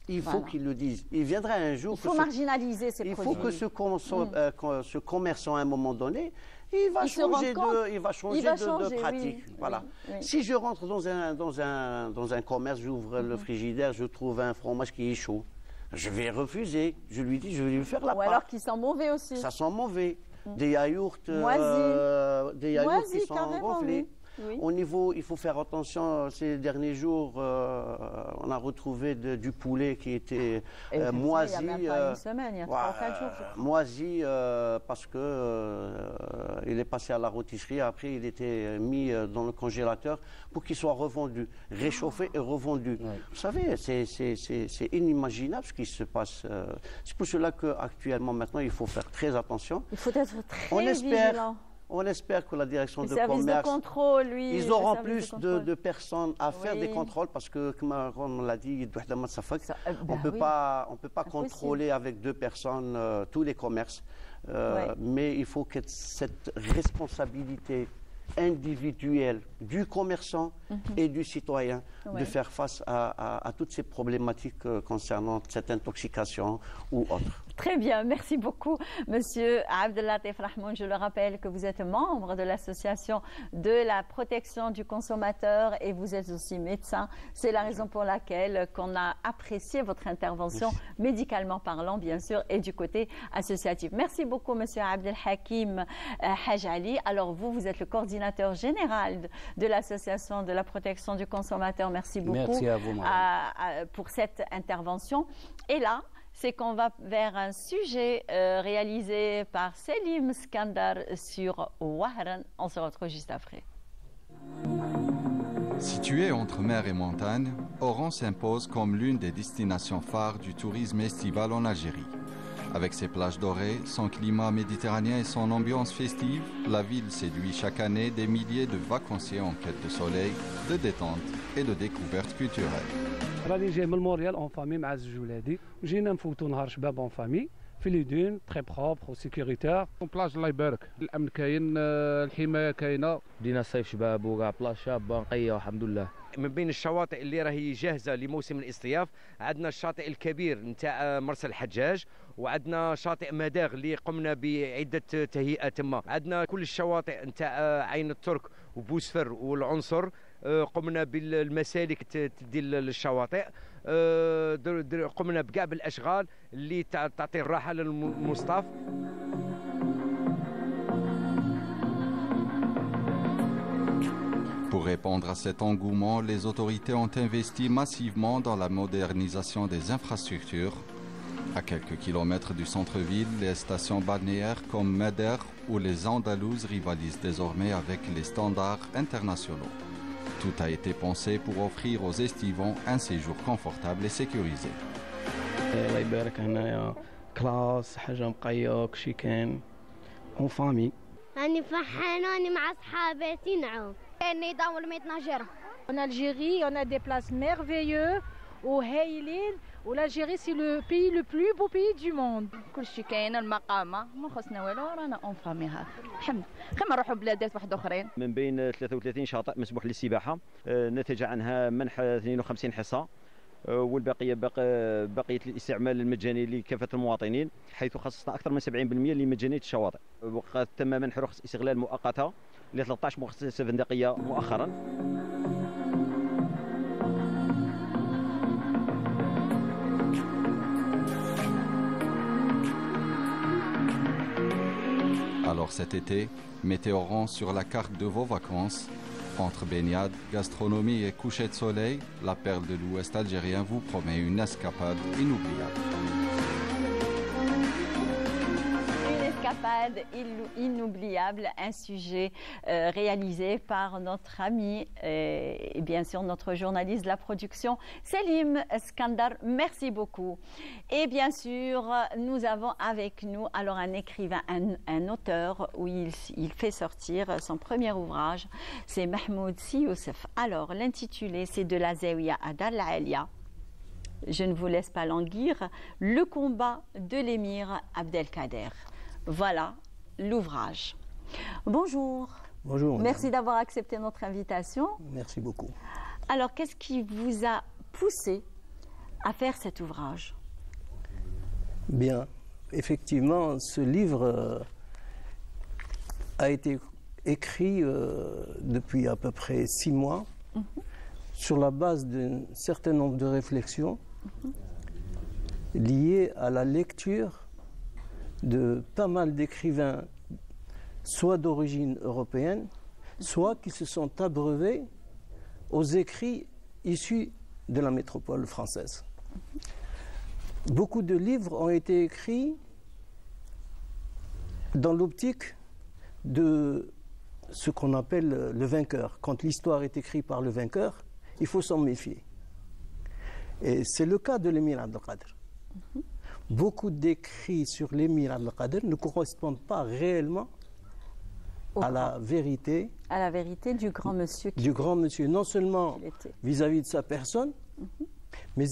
Il faut qu'ils le disent. Il viendra un jour... Il faut marginaliser ces produits. Il faut que ce commerçant, à un moment donné, il va changer de pratique. Oui, voilà. Oui. Si je rentre dans un commerce, j'ouvre le frigidaire, je trouve un fromage qui est chaud, je vais refuser. Je lui dis, je vais lui faire la part. Ou alors qu'il sent mauvais aussi. Ça sent mauvais. Des yaourts, qui sont gonflés. Oui. Au niveau, il faut faire attention, ces derniers jours, on a retrouvé du poulet qui était moisi. Il y a même pas une semaine, il y a 3 ou 4 jours. Moisi parce que il est passé à la rôtisserie, après il était mis dans le congélateur pour qu'il soit revendu, réchauffé et revendu. Oui. Vous savez, c'est inimaginable ce qui se passe. C'est pour cela qu'actuellement, maintenant, il faut faire très attention. Il faut être très vigilant. On espère que la direction de commerce, de contrôle, ils auront plus de personnes à faire des contrôles parce que, comme on l'a dit, on peut pas contrôler avec 2 personnes tous les commerces. Mais il faut que cette responsabilité individuelle du commerçant et du citoyen de faire face à toutes ces problématiques concernant cette intoxication ou autre. Très bien, merci beaucoup, Monsieur Abdellatif Rahmoun. Je le rappelle que vous êtes membre de l'association de la protection du consommateur et vous êtes aussi médecin. C'est la raison pour laquelle qu'on a apprécié votre intervention, médicalement parlant, bien sûr, et du côté associatif. Merci beaucoup, Monsieur Abdelhakim Hajali. Alors vous êtes le coordinateur général de l'association de la protection du consommateur. Merci beaucoup. Merci à vous, pour cette intervention. Et là, c'est qu'on va vers un sujet réalisé par Selim Skandar sur Wahran. On se retrouve juste après. Située entre mer et montagne, Oran s'impose comme l'une des destinations phares du tourisme estival en Algérie. Avec ses plages dorées, son climat méditerranéen et son ambiance festive, la ville séduit chaque année des milliers de vacanciers en quête de soleil, de détente et de découvertes culturelles. راني جاي من مونريال اون فامي مع زوج ولادي وجينا نفوتوا نهار شباب اون فامي في لي دون تري بروبر وسيكوريتير بلاج الله يبارك الامن كاين الحمايه كاينه بدينا صيف شباب وكاع بلاج شابه نقيه الحمد لله. من بين الشواطئ اللي راهي جاهزه لموسم الاصطياف عندنا الشاطئ الكبير نتاع مرسى الحجاج وعندنا شاطئ مداغ اللي قمنا بعده تهيئات تما. عندنا كل الشواطئ نتاع عين الترك وبوسفر والعنصر قمنا بالمسالك ديال الشواطئ قمنا بكاع بالاشغال اللي تعطي الراحه للمصطاف. Pour répondre à cet engouement, les autorités ont investi massivement dans la modernisation des infrastructures. À quelques kilomètres du centre-ville, les stations balnéaires comme Meder ou les Andalouses rivalisent désormais avec les standards internationaux. Tout a été pensé pour offrir aux estivants un séjour confortable et sécurisé. الله يبارك هنايا كلاس حاجه مقيه كلشي كاين اون فامي. راني فرحانه راني مع صحاباتي نعوم. النظام والمتناجره. En Algérie, on a des places merveilleuses au هايلين والالجيري سي لو بي لو بلو بو بي دو موند. كلشي كاين المقامه ما خصنا والو رانا اون فامي هاك الحمد كما نروحوا بلادات واحد اخرين. من بين 33 شاطئ مسموح للسباحه نتج عنها منح 52 حصه والبقيه بقيه الاستعمال المجاني لكافه المواطنين حيث خصصنا اكثر من 70% لمجانيه الشواطئ وقد تم منح رخص استغلال مؤقته ل 13 مؤسسه فندقيه مؤخرا. Alors cet été, mettez Oran sur la carte de vos vacances. Entre baignade, gastronomie et coucher de soleil, la perle de l'Ouest algérien vous promet une escapade inoubliable. Escapade inoubliable, un sujet réalisé par notre ami et bien sûr notre journaliste de la production Selim Skandar. Merci beaucoup. Et bien sûr, nous avons avec nous alors un écrivain, un auteur où il fait sortir son premier ouvrage, c'est Mahmoud Si Youssef. Alors l'intitulé c'est de la Zawiya à Dar al-Alia. Je ne vous laisse pas languir, le combat de l'émir Abdelkader. Voilà l'ouvrage. Bonjour. Bonjour. Merci d'avoir accepté notre invitation. Merci beaucoup. Alors, qu'est-ce qui vous a poussé à faire cet ouvrage? Bien, effectivement, ce livre a été écrit depuis à peu près 6 mois sur la base d'un certain nombre de réflexions liées à la lecture de pas mal d'écrivains, soit d'origine européenne, soit qui se sont abreuvés aux écrits issus de la métropole française. Beaucoup de livres ont été écrits dans l'optique de ce qu'on appelle le vainqueur. Quand l'histoire est écrite par le vainqueur, il faut s'en méfier. Et c'est le cas de l'émir Abdelkader. Beaucoup d'écrits sur l'émir Abdelkader ne correspondent pas réellement à la vérité. À la vérité du grand monsieur. Du grand monsieur, non seulement vis-à-vis de sa personne, mais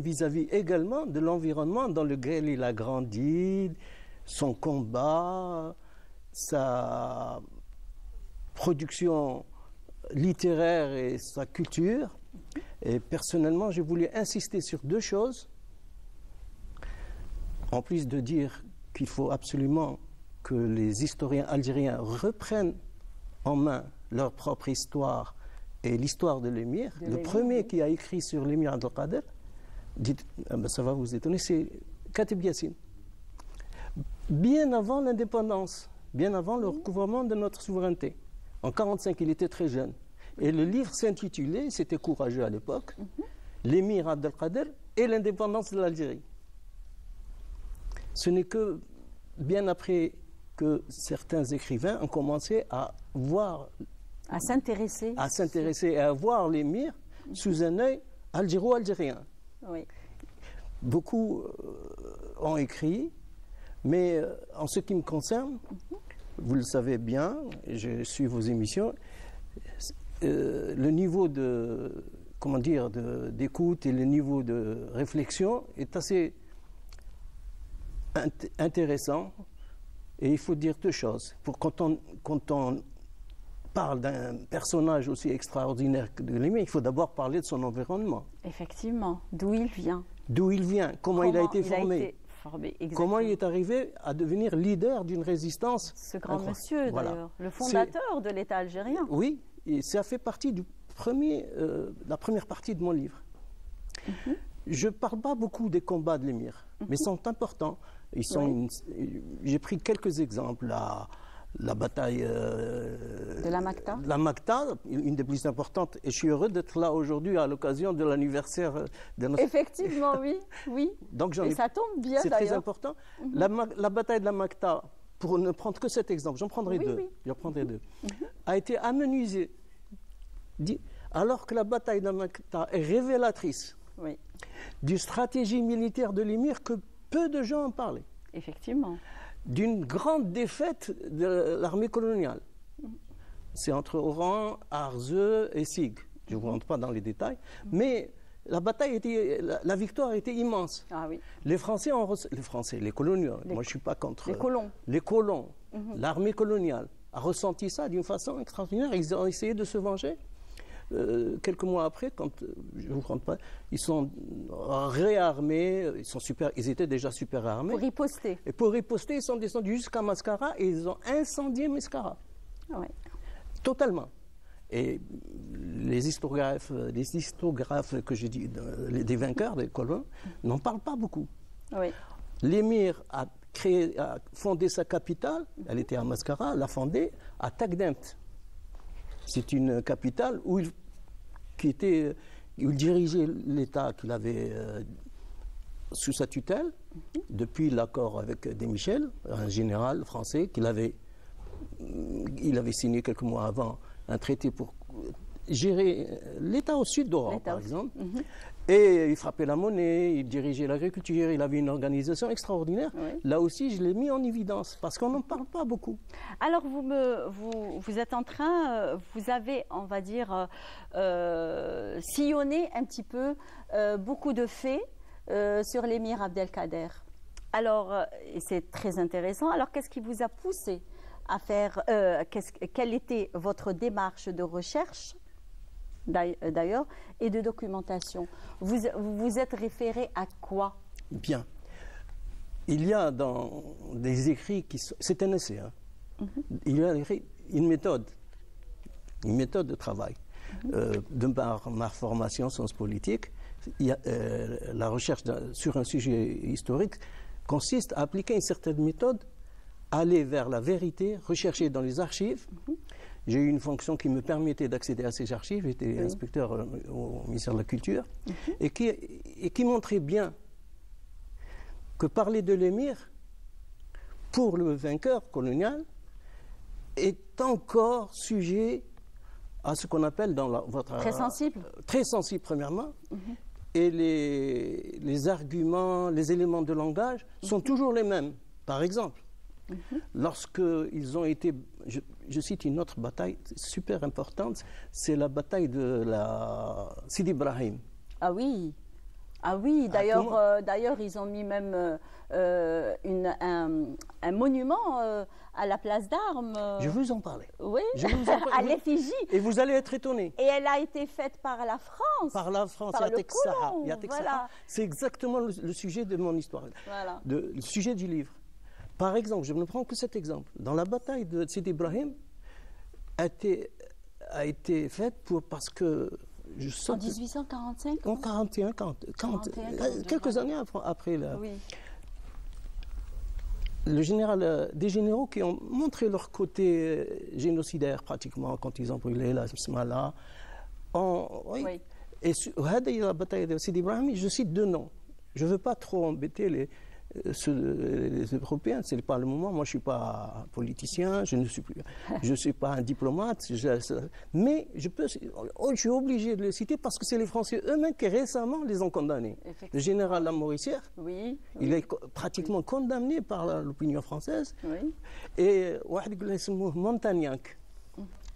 vis-à-vis également de l'environnement dans lequel il a grandi, son combat, sa production littéraire et sa culture. Et personnellement, j'ai voulu insister sur 2 choses. En plus de dire qu'il faut absolument que les historiens algériens reprennent en main leur propre histoire et l'histoire de l'émir. Le premier qui a écrit sur l'émir Abdelkader, ça va vous étonner, c'est Katib Yassine. Bien avant l'indépendance, bien avant le recouvrement de notre souveraineté. En 1945, il était très jeune. Et le livre s'intitulait, c'était courageux à l'époque, l'émir Abdelkader et l'indépendance de l'Algérie. Ce n'est que bien après que certains écrivains ont commencé à voir À s'intéresser. À s'intéresser et à voir l'émir sous un œil algéro-algérien. Oui. Beaucoup ont écrit, mais en ce qui me concerne, vous le savez bien, je suis vos émissions, le niveau de, comment dire, d'écoute et le niveau de réflexion est assez intéressant. Et il faut dire deux choses. Quand on parle d'un personnage aussi extraordinaire que de l'émir, il faut d'abord parler de son environnement. Effectivement, d'où il vient. D'où il vient, comment il a été formé. Comment il est arrivé à devenir leader d'une résistance. Ce grand monsieur, d'ailleurs, le fondateur de l'État algérien. Oui, et ça fait partie de la première partie de mon livre. Je ne parle pas beaucoup des combats de l'émir, mais ils sont importants. J'ai pris quelques exemples. La bataille de la Makta. La Makta, une des plus importantes. Et je suis heureux d'être là aujourd'hui à l'occasion de l'anniversaire de notre... Effectivement, oui. Donc, et ça tombe bien, c'est très important. La bataille de la Makta, pour ne prendre que cet exemple, j'en prendrai deux. J'en prendrai deux. A été amenuisée, alors que la bataille de la Makta est révélatrice d'une stratégie militaire de l'émir que peu de gens en parlaient. Effectivement. D'une grande défaite de l'armée coloniale. C'est entre Oran, Arzeu et Sig. Je ne vous rentre pas dans les détails, mais la victoire était immense. Ah oui. Les Français, les coloniaux, moi je ne suis pas contre... Les colons. L'armée coloniale a ressenti ça d'une façon extraordinaire. Ils ont essayé de se venger. Quelques mois après, quand je ne vous rentre pas, ils sont réarmés, ils étaient déjà super armés. Pour riposter. Et pour riposter, ils sont descendus jusqu'à Mascara et ils ont incendié Mascara. Totalement. Et les historiographes que j'ai dit, des vainqueurs, des colons, n'en parlent pas beaucoup. L'émir a fondé sa capitale, elle était à Mascara, l'a fondée à Tagdent. C'est une capitale où il dirigeait l'État qu'il avait sous sa tutelle, depuis l'accord avec Desmichel, un général français, il avait signé quelques mois avant un traité pour gérer l'État au sud d'Oran, par exemple. Et il frappait la monnaie, il dirigeait l'agriculture, il avait une organisation extraordinaire. Là aussi, je l'ai mis en évidence, parce qu'on n'en parle pas beaucoup. Alors, vous êtes en train, vous avez, on va dire, sillonné un petit peu beaucoup de faits sur l'émir Abdelkader. Alors, c'est très intéressant. Alors, qu'est-ce qui vous a poussé à faire, quelle était votre démarche de recherche d'ailleurs, et de documentation? Vous êtes référé à quoi? Bien. Il y a dans des écrits c'est un essai. Il y a une méthode de travail. De par ma formation en sciences politiques, la recherche sur un sujet historique consiste à appliquer une certaine méthode, aller vers la vérité, rechercher dans les archives. J'ai eu une fonction qui me permettait d'accéder à ces archives. J'étais inspecteur au ministère de la Culture et qui montrait bien que parler de l'émir pour le vainqueur colonial est encore sujet à ce qu'on appelle dans votre... Très sensible. Très sensible, premièrement. Et les arguments, les éléments de langage sont toujours les mêmes. Par exemple, lorsqu'ils ont été... Je cite une autre bataille super importante, c'est la bataille de la Sidi Ibrahim. Ah oui, d'ailleurs, ils ont mis même un monument à la place d'Armes. Je vais vous en parler. Oui, à l'effigie. Et vous allez être étonnés. Et elle a été faite par la France. Par la France, par le colon. Voilà. C'est exactement le sujet de mon histoire, le sujet du livre. Par exemple, je ne prends que cet exemple. Dans la bataille de Sidi Ibrahim, a été faite parce que... En 1845 En 41, quelques années après. Le général, des généraux qui ont montré leur côté génocidaire pratiquement quand ils ont brûlé la Smala. Et la bataille de Sidi Ibrahim, je cite deux noms. Je ne veux pas trop embêter les Européens, ce n'est pas le moment. Moi, je ne suis pas politicien, je ne suis pas un diplomate, mais je suis obligé de les citer parce que c'est les Français eux-mêmes qui récemment les ont condamnés. Le général Lamoricière, il est pratiquement condamné par l'opinion française. Et Montagnac.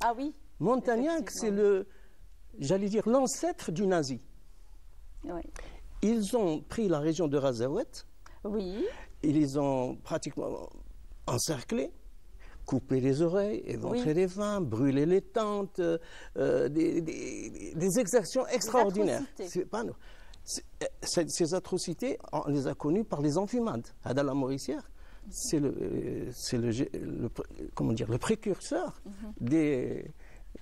Ah oui. Montagnac, c'est j'allais dire, l'ancêtre du nazi. Oui. Ils ont pris la région de Razaouet. Oui. Ils les ont pratiquement encerclés, coupé les oreilles, éventré les femmes, brûlé les tentes, des exactions extraordinaires. Ces atrocités, on les a connues par les amphimades. Adala Mauricière, c'est le précurseur des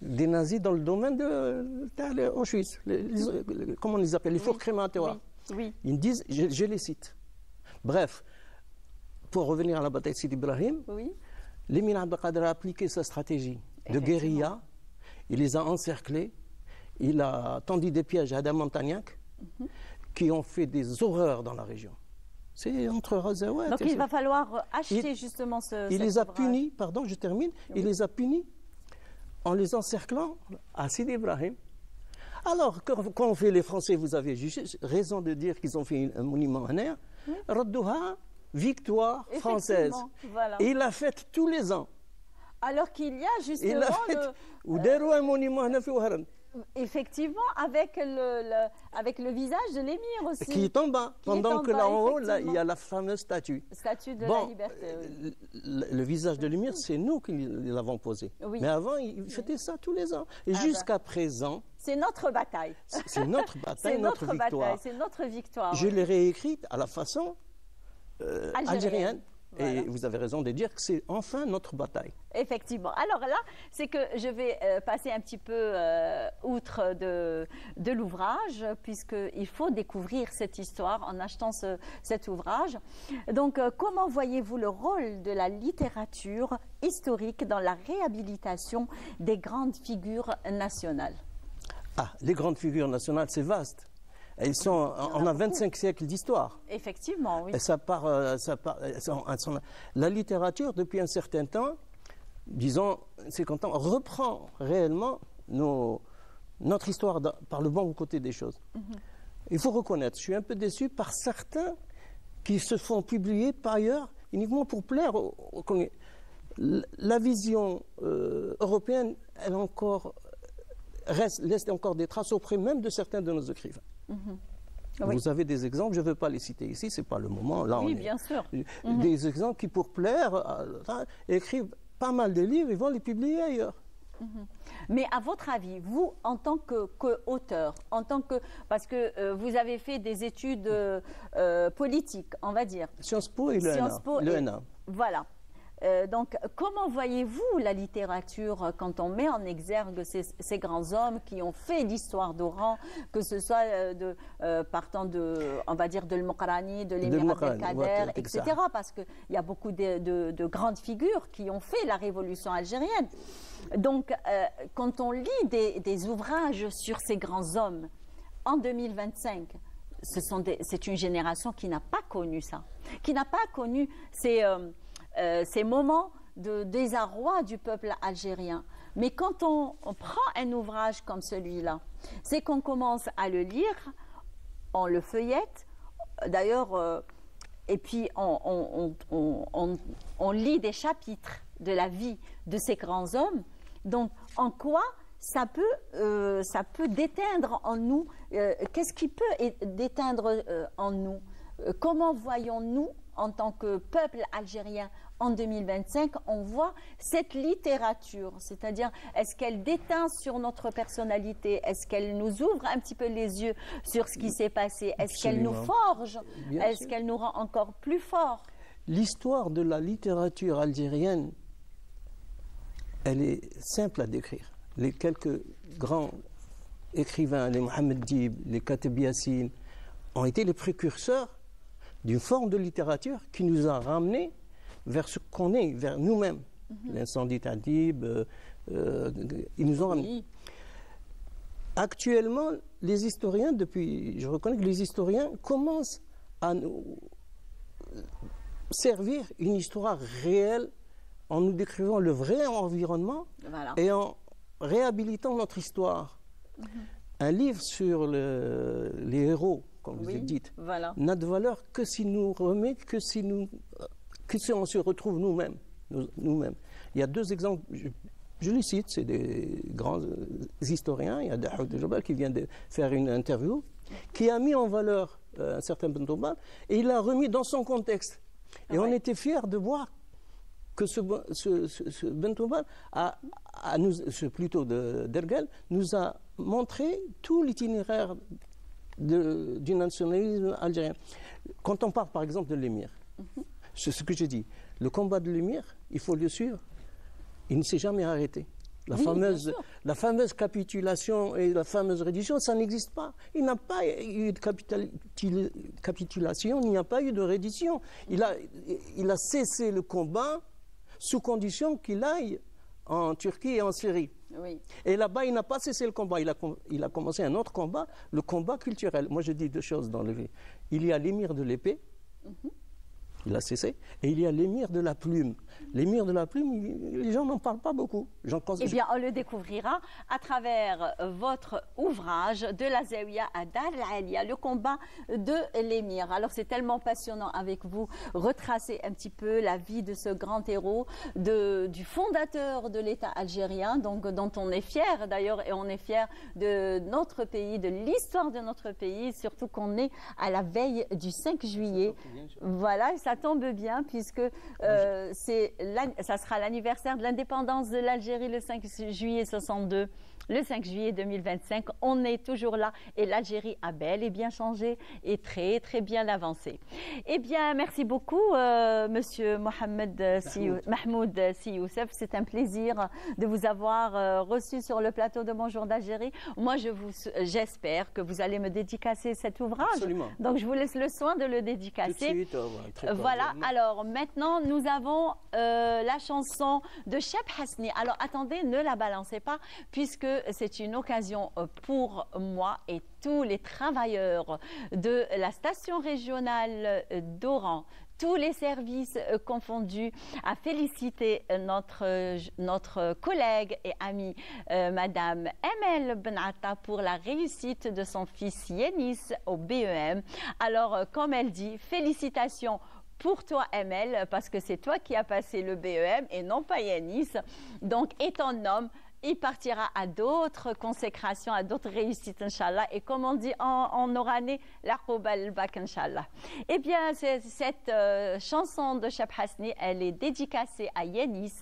nazis dans le domaine de Auschwitz. Comment on les appelle? Les fours crématoires. Oui. Ils disent, je les cite. Bref, pour revenir à la bataille de Sidi Ibrahim, l'émir Abdelkader a appliqué sa stratégie de guérilla. Il les a encerclés. Il a tendu des pièges à Adam Montagnac qui ont fait des horreurs dans la région. C'est entre Razaouet. Donc il va falloir acheter justement il les a punis, pardon, je termine, il les a punis en les encerclant à Sidi Ibrahim. Alors, quand on fait les Français, vous avez raison de dire qu'ils ont fait un monument en air. Raddouha, victoire française. Voilà. Et il l'a fait tous les ans. Alors qu'il y a justement un monument en air. Effectivement, avec le visage de l'émir aussi. Qui est en bas. Pendant que là en haut, là, il y a la fameuse statue. Statue de la liberté. Le visage de l'émir, c'est nous qui l'avons posé. Oui. Mais avant, il faisait ça tous les ans. Et jusqu'à présent... C'est notre bataille. C'est notre bataille, notre victoire. C'est notre victoire. Je l'ai réécrite à la façon algérienne. Voilà. Et vous avez raison de dire que c'est enfin notre bataille. Effectivement. Alors là, c'est que je vais passer un petit peu outre de l'ouvrage, puisqu'il faut découvrir cette histoire en achetant cet ouvrage. Donc, comment voyez-vous le rôle de la littérature historique dans la réhabilitation des grandes figures nationales? Ah, les grandes figures nationales, c'est vaste. On a 25 siècles d'histoire. Effectivement, oui. La littérature, depuis un certain temps, disons 50 ans, reprend réellement notre histoire par le bon côté des choses. Il faut reconnaître, je suis un peu déçu par certains qui se font publier par ailleurs uniquement pour plaire. La vision européenne, elle laisse encore des traces auprès même de certains de nos écrivains. Vous avez des exemples, je ne veux pas les citer ici, ce n'est pas le moment. Là, bien sûr. Des exemples qui, pour plaire, écrivent pas mal de livres et vont les publier ailleurs. Mais à votre avis, vous, en tant qu'auteur, parce que vous avez fait des études politiques, on va dire. Sciences Po et l'ENA. Voilà. Donc, comment voyez-vous la littérature quand on met en exergue ces grands hommes qui ont fait l'histoire d'Oran, que ce soit partant on va dire, de l'Mokrani, de l'émir Abdelkader, etc. Parce qu'il y a beaucoup de grandes figures qui ont fait la révolution algérienne. Donc, quand on lit des ouvrages sur ces grands hommes, en 2025, c'est une génération qui n'a pas connu ça, qui n'a pas connu ces moments de désarroi du peuple algérien. Mais quand on prend un ouvrage comme celui-là, c'est qu'on commence à le lire, on le feuillette, d'ailleurs, et puis on lit des chapitres de la vie de ces grands hommes. Donc, en quoi ça peut déteindre en nous, qu'est-ce qui peut déteindre en nous? Comment voyons-nous, en tant que peuple algérien, en 2025, on voit cette littérature, c'est-à-dire, est-ce qu'elle déteint sur notre personnalité? Est-ce qu'elle nous ouvre un petit peu les yeux sur ce qui s'est passé? Est-ce qu'elle nous forge? Est-ce qu'elle nous rend encore plus forts? L'histoire de la littérature algérienne, elle est simple à décrire. Les quelques grands écrivains, les Mohamed Dib, les Kateb Yassine, ont été les précurseurs d'une forme de littérature qui nous a ramenés vers ce qu'on est, vers nous-mêmes. L'incendie d'Adib, ils nous ont ramenés. Actuellement, les historiens, je reconnais que les historiens commencent à nous servir une histoire réelle en nous décrivant le vrai environnement et en réhabilitant notre histoire. Un livre sur les héros, comme vous avez dit, n'a de valeur que si nous remet, que si on se retrouve nous-mêmes. Il y a deux exemples, je les cite, c'est des grands historiens. Il y a Dahoud Jabal qui vient de faire une interview, qui a mis en valeur un certain Bentoubal et il l'a remis dans son contexte. Et on était fiers de voir que ce Bentoubal, plutôt d'Ergal, nous a montré tout l'itinéraire du nationalisme algérien. Quand on parle par exemple de l'émir, c'est ce que j'ai dit, le combat de l'émir, il faut le suivre, il ne s'est jamais arrêté. La fameuse capitulation et la fameuse reddition, ça n'existe pas. Il n'y a pas eu de capitulation, il n'y a pas eu de reddition. Il a cessé le combat sous condition qu'il aille en Turquie et en Syrie. Et là-bas, il n'a pas cessé le combat. Il a commencé un autre combat, le combat culturel. Moi, je dis deux choses dans le vie. Il y a l'émir de l'épée, il a cessé, et il y a l'émir de la plume. L'émir de la plume, les gens n'en parlent pas beaucoup. Eh bien, on le découvrira à travers votre ouvrage de la Zawiya à Dar al-Alia, le combat de l'émir. Alors, c'est tellement passionnant avec vous, retracer un petit peu la vie de ce grand héros, du fondateur de l'État algérien, donc, dont on est fier d'ailleurs, et on est fier de notre pays, de l'histoire de notre pays, surtout qu'on est à la veille du 5 juillet. Voilà, ça tombe bien puisque ça sera l'anniversaire de l'indépendance de l'Algérie le 5 juillet 62. Le 5 juillet 2025, on est toujours là et l'Algérie a bel et bien changé et très très bien avancé. Eh bien, merci beaucoup Monsieur Mahmoud Sy Youssef. C'est un plaisir de vous avoir reçu sur le plateau de Bonjour d'Algérie. Moi, j'espère que vous allez me dédicacer cet ouvrage. Absolument. Donc, je vous laisse le soin de le dédicacer. Tout de suite, voilà. Alors, maintenant, nous avons la chanson de Cheb Hasni. Alors, attendez, ne la balancez pas puisque c'est une occasion pour moi et tous les travailleurs de la station régionale d'Oran, tous les services confondus, à féliciter notre collègue et amie Madame Emel Benatta pour la réussite de son fils Yanis au BEM. Alors, comme elle dit, félicitations pour toi, Emel, parce que c'est toi qui as passé le BEM et non pas Yanis. Donc, et ton homme, il partira à d'autres consécrations, à d'autres réussites, Inch'Allah. Et comme on dit en orané, la khoubal bak, Inch'Allah. Eh bien, cette chanson de Cheb Hasni, elle est dédicacée à Yanis.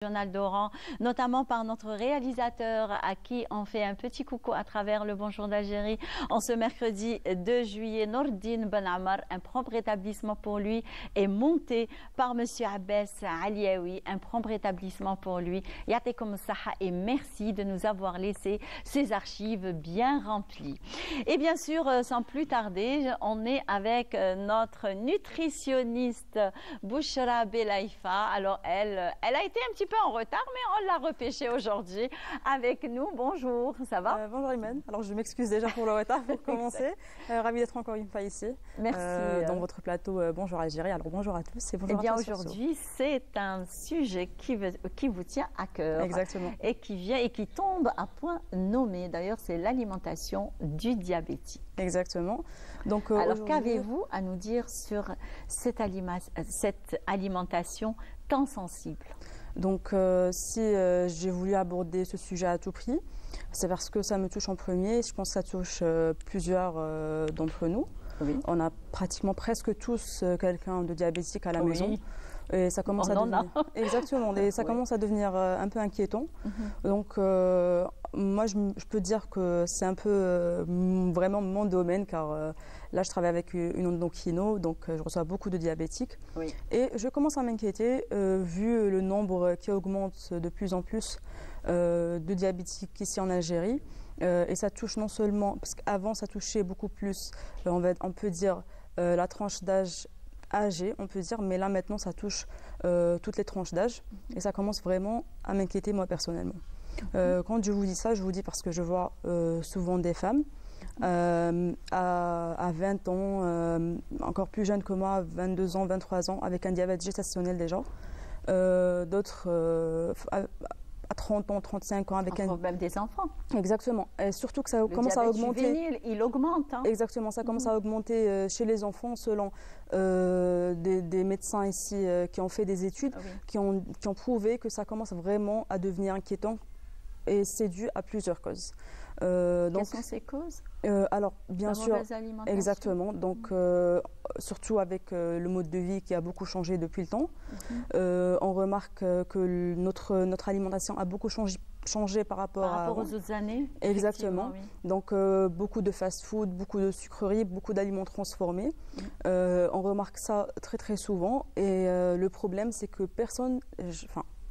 Journal d'Oran, notamment par notre réalisateur à qui on fait un petit coucou à travers le Bonjour d'Algérie en ce mercredi 2 juillet. Nordine Ben Amar, un prompt rétablissement pour lui, est monté par Monsieur Abbas Aliaoui, un prompt rétablissement pour lui. Yatekom Saha et merci de nous avoir laissé ces archives bien remplies. Et bien sûr, sans plus tarder, on est avec notre nutritionniste Bouchra Belaïfa. Alors elle a été un petit peu en retard, mais on l'a repêchée aujourd'hui avec nous. Bonjour, ça va? Bonjour Imen. Alors je m'excuse déjà pour le retard pour commencer. Ravie d'être encore une fois ici. Merci. Dans votre plateau Bonjour Algérie. Alors bonjour à tous et bonjour à tous. Eh bien aujourd'hui, c'est un sujet qui vous tient à cœur. Exactement. Et qui tombe à point nommé. D'ailleurs, c'est l'alimentation du diabétique. Exactement. Donc, alors qu'avez-vous à nous dire sur cette alimentation tant sensible? Donc si j'ai voulu aborder ce sujet à tout prix, c'est parce que ça me touche en premier. Je pense que ça touche plusieurs d'entre nous. Oui. On a pratiquement presque tous quelqu'un de diabétique à la maison. Et ça commence à devenir... Exactement. Et ça commence à devenir un peu inquiétant. Donc moi, je peux dire que c'est un peu vraiment mon domaine, car là, je travaille avec une endocrino, donc je reçois beaucoup de diabétiques. Oui. Et je commence à m'inquiéter, vu le nombre qui augmente de plus en plus de diabétiques ici en Algérie. Et ça touche non seulement, parce qu'avant, ça touchait beaucoup plus, on peut dire, la tranche d'âge âgée, on peut dire, mais là, maintenant, ça touche toutes les tranches d'âge. Et ça commence vraiment à m'inquiéter, moi, personnellement. Quand je vous dis ça, je vous dis parce que je vois souvent des femmes à 20 ans, encore plus jeunes que moi, 22 ans, 23 ans, avec un diabète gestationnel déjà. D'autres à 30 ans, 35 ans, avec même des enfants. Exactement. Et surtout que ça commence à augmenter. Juvénile, il augmente. Hein. Exactement, ça commence à augmenter chez les enfants selon des médecins ici qui ont fait des études, qui ont prouvé que ça commence vraiment à devenir inquiétant. Et c'est dû à plusieurs causes. Quelles sont ces causes? Alors, bien sûr, exactement. Donc, surtout avec le mode de vie qui a beaucoup changé depuis le temps. On remarque que notre alimentation a beaucoup changé par rapport aux autres années. Exactement. Oui. Donc, beaucoup de fast-food, beaucoup de sucreries, beaucoup d'aliments transformés. On remarque ça très, très souvent. Et le problème, c'est que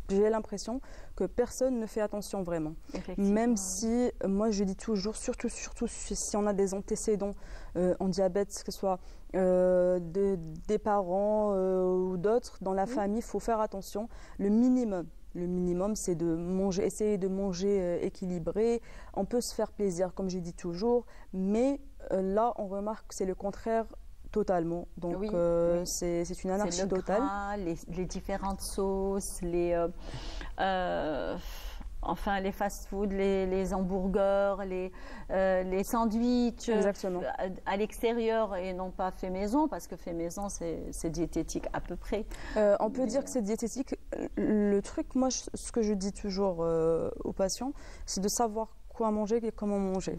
j'ai l'impression que personne ne fait attention vraiment. Même si, moi je dis toujours, surtout si on a des antécédents en diabète, que ce soit des parents ou d'autres, dans la famille, il faut faire attention. Le minimum, c'est de manger, essayer de manger équilibré. On peut se faire plaisir, comme je dis toujours, mais là, on remarque que c'est le contraire totalement. Donc, c'est une anarchie totale. Les différentes sauces, enfin les fast-food, les hamburgers, les sandwichs à l'extérieur et non pas fait maison, parce que fait maison, c'est diététique à peu près. On peut dire que c'est diététique. Le truc, moi, ce que je dis toujours aux patients, c'est de savoir quoi manger et comment manger,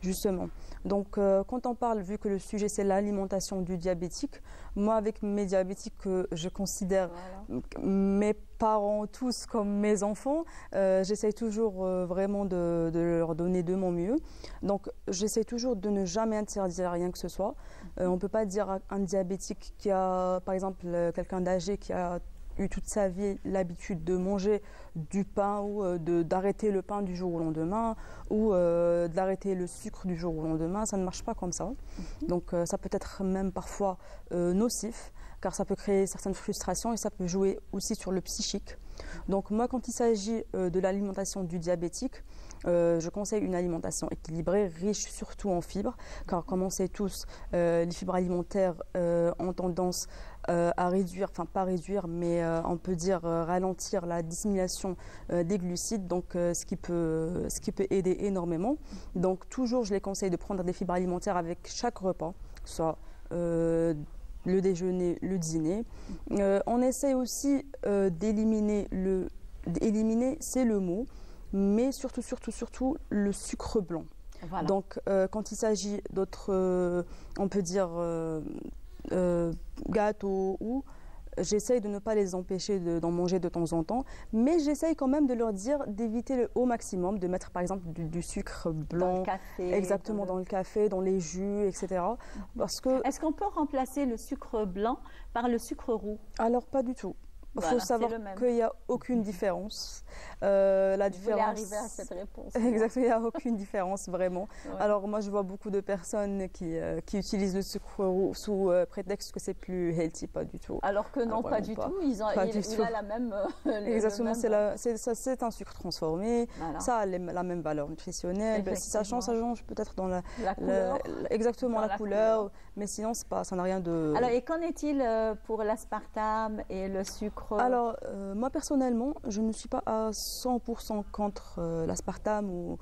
justement. Donc, quand on parle, vu que le sujet c'est l'alimentation du diabétique, moi avec mes diabétiques, je considère mes parents tous comme mes enfants, j'essaie toujours vraiment de leur donner de mon mieux. Donc, j'essaie toujours de ne jamais interdire rien que ce soit. On ne peut pas dire à un diabétique qui a, par exemple, quelqu'un d'âgé qui a eu toute sa vie l'habitude de manger du pain ou d'arrêter le pain du jour au lendemain ou d'arrêter le sucre du jour au lendemain, ça ne marche pas comme ça. Donc ça peut être même parfois nocif, car ça peut créer certaines frustrations et ça peut jouer aussi sur le psychique. Donc moi, quand il s'agit de l'alimentation du diabétique, je conseille une alimentation équilibrée, riche surtout en fibres, car comme on sait tous, les fibres alimentaires ont tendance à réduire, enfin pas réduire, mais on peut dire ralentir la dissimulation des glucides, donc ce qui peut aider énormément. Donc toujours, je les conseille de prendre des fibres alimentaires avec chaque repas, soit le déjeuner, le dîner. On essaie aussi d'éliminer, éliminer c'est le mot, mais surtout le sucre blanc. Donc quand il s'agit d'autres, on peut dire gâteaux ou j'essaye de ne pas les empêcher d'en manger de temps en temps, mais j'essaye quand même de leur dire d'éviter au maximum, de mettre par exemple du sucre blanc, dans le café, exactement dans le café, dans les jus, etc. Parce que est-ce qu'on peut remplacer le sucre blanc par le sucre roux? Alors pas du tout. Il faut Voilà, savoir qu'il n'y a aucune différence. La différence. Vous voulez arriver à cette réponse? Exactement, il n'y a aucune différence vraiment. Ouais. Alors moi je vois beaucoup de personnes qui utilisent le sucre roux sous prétexte que c'est plus healthy, pas du tout. Alors que non, pas du tout. Il a la même. Exactement, c'est un sucre transformé. Voilà. Ça a la même valeur nutritionnelle. Si ça change peut-être dans la couleur. Exactement, la couleur. Mais sinon ça n'a rien de. Alors et qu'en est-il pour l'aspartame et le sucre? Alors, moi personnellement, je ne suis pas à 100% contre l'aspartame ou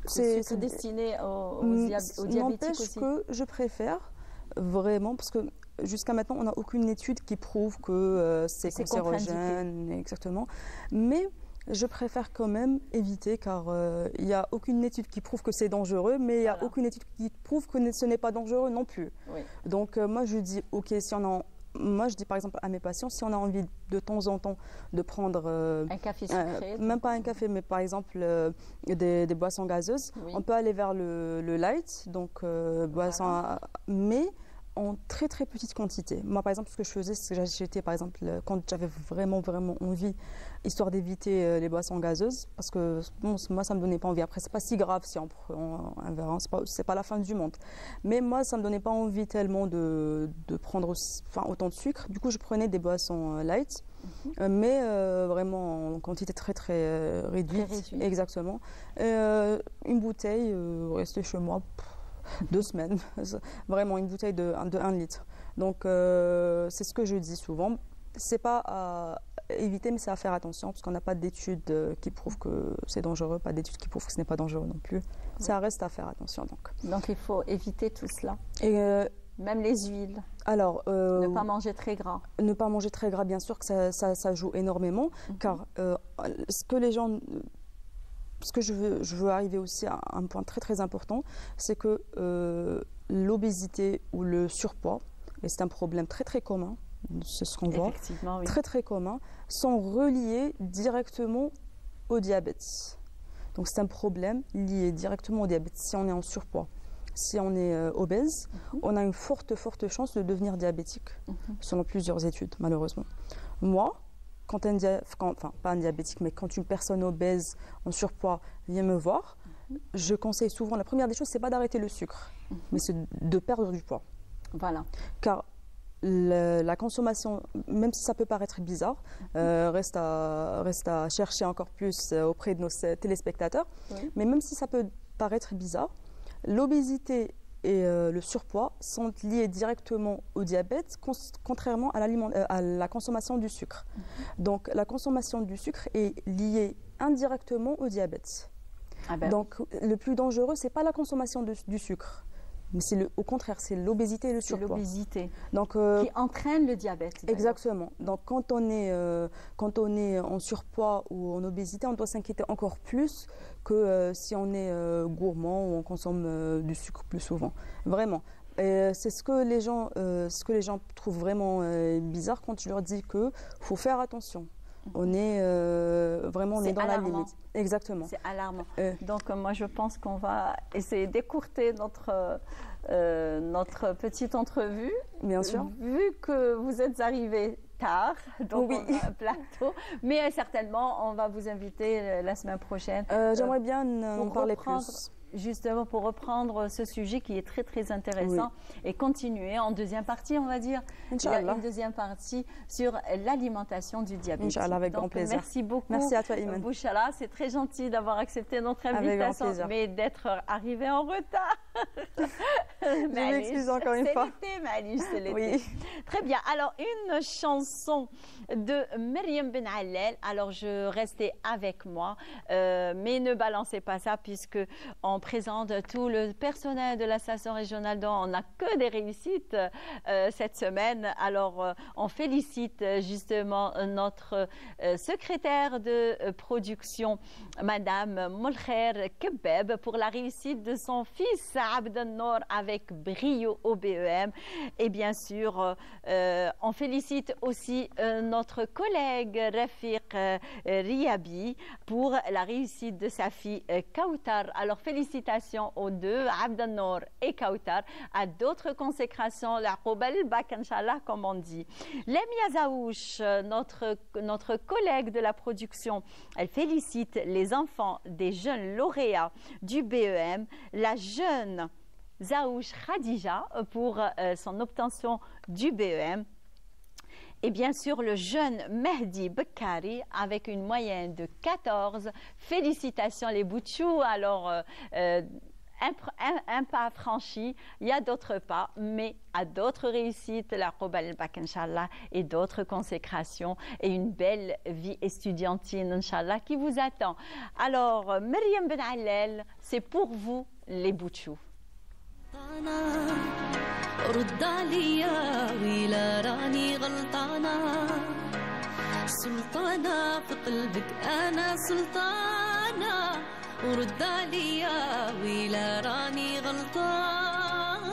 c'est destiné aux diabétiques n'empêche aussi. Que je préfère vraiment, parce que jusqu'à maintenant, on n'a aucune étude qui prouve que c'est cancérogène, exactement. Mais je préfère quand même éviter, car il n'y a aucune étude qui prouve que c'est dangereux, mais il n'y a aucune étude qui prouve que ce n'est pas dangereux non plus. Oui. Donc moi je dis, ok, si on a... Moi, je dis par exemple à mes patients, si on a envie de temps en temps de prendre un café sucré, même pas un café, mais par exemple des boissons gazeuses, on peut aller vers le light, donc boisson, mais en très très petite quantité. Moi, par exemple, ce que je faisais, c'est que j'achetais, par exemple, quand j'avais vraiment envie, histoire d'éviter les boissons gazeuses, parce que bon, moi, ça me donnait pas envie. Après, c'est pas si grave si on prend un verre, c'est pas la fin du monde. Mais moi, ça me donnait pas envie tellement de prendre autant de sucre. Du coup, je prenais des boissons light, mais vraiment en quantité très très réduite. Exactement. Une bouteille restée chez moi. 2 semaines, vraiment une bouteille de 1 litre. Donc c'est ce que je dis souvent. C'est pas à éviter, mais c'est à faire attention, parce qu'on n'a pas d'études qui prouvent que c'est dangereux, pas d'études qui prouvent que ce n'est pas dangereux non plus. Ça reste à faire attention. Donc il faut éviter tout cela. Et même les huiles. Alors, ne pas manger très gras. Ne pas manger très gras, bien sûr que ça joue énormément, car ce que les gens... Ce que je veux arriver aussi à un point très très important, c'est que l'obésité ou le surpoids, et c'est un problème très très commun, c'est ce qu'on voit, oui. très très commun, sont reliés directement au diabète. Donc c'est un problème lié directement au diabète. Si on est en surpoids, si on est obèse, on a une forte chance de devenir diabétique, selon plusieurs études, malheureusement. Moi, quand pas un diabétique, mais quand une personne obèse, en surpoids, vient me voir, je conseille souvent, la première des choses, c'est pas d'arrêter le sucre, mais c'est de perdre du poids. Voilà. Car la consommation, même si ça peut paraître bizarre, reste à chercher encore plus auprès de nos téléspectateurs, mais même si ça peut paraître bizarre, l'obésité et le surpoids sont liés directement au diabète, contrairement à la consommation du sucre. Donc la consommation du sucre est liée indirectement au diabète. Donc le plus dangereux, c'est pas la consommation du sucre, mais au contraire, c'est l'obésité et le surpoids. C'est l'obésité qui entraîne le diabète. Exactement. Donc quand on est en surpoids ou en obésité, on doit s'inquiéter encore plus que si on est gourmand ou on consomme du sucre plus souvent. Vraiment. C'est ce que les gens trouvent vraiment bizarre quand je leur dis que faut faire attention. On est vraiment dans la limite. Exactement. C'est alarmant. Donc moi je pense qu'on va essayer d'écourter notre petite entrevue. Bien sûr. Vu que vous êtes arrivés tard, donc on a un plateau, mais certainement on va vous inviter la semaine prochaine. J'aimerais bien en parler plus. Justement pour reprendre ce sujet qui est très très intéressant et continuer en deuxième partie, on va dire. Inch'Allah. Une deuxième partie sur l'alimentation du diabète. Inch'Allah, avec grand plaisir. Merci beaucoup. Merci à toi, Iman. Bouchala, c'est très gentil d'avoir accepté notre invitation, mais d'être arrivé en retard. Je m'excuse encore une fois. C'est l'été. Oui. Très bien. Alors, une chanson de Myriam Ben Allel. Alors, je restais avec moi, mais ne balancez pas ça puisque en on présente tout le personnel de la station régionale d'Oran. On n'a que des réussites cette semaine. Alors, on félicite justement notre secrétaire de production, Madame Molkher Kebeb, pour la réussite de son fils Abdel Nour avec brio au BEM. Et bien sûr, on félicite aussi notre collègue Rafiq Riabi pour la réussite de sa fille Kautar. Alors félicitations aux deux, Abdel Nour et Kautar, à d'autres consécrations, la Qobal Bak, Inch'Allah, comme on dit. Lemia Zaouch, notre collègue de la production, elle félicite les enfants des jeunes lauréats du BEM, la jeune Zaouch Khadija pour son obtention du BEM. Et bien sûr, le jeune Mehdi Bekkari avec une moyenne de 14. Félicitations les Boutchou. Alors, un pas franchi, il y a d'autres pas, mais à d'autres réussites, la Qobal Bak, Inch'Allah, et d'autres consécrations et une belle vie estudiantine, Inch'Allah, qui vous attend. Alors, Myriam Ben Allel, c'est pour vous les Boutchou. رد عليا ويلا راني غلطانة سلطانة في قلبك أنا سلطانة ورد عليا ويلا راني غلطانة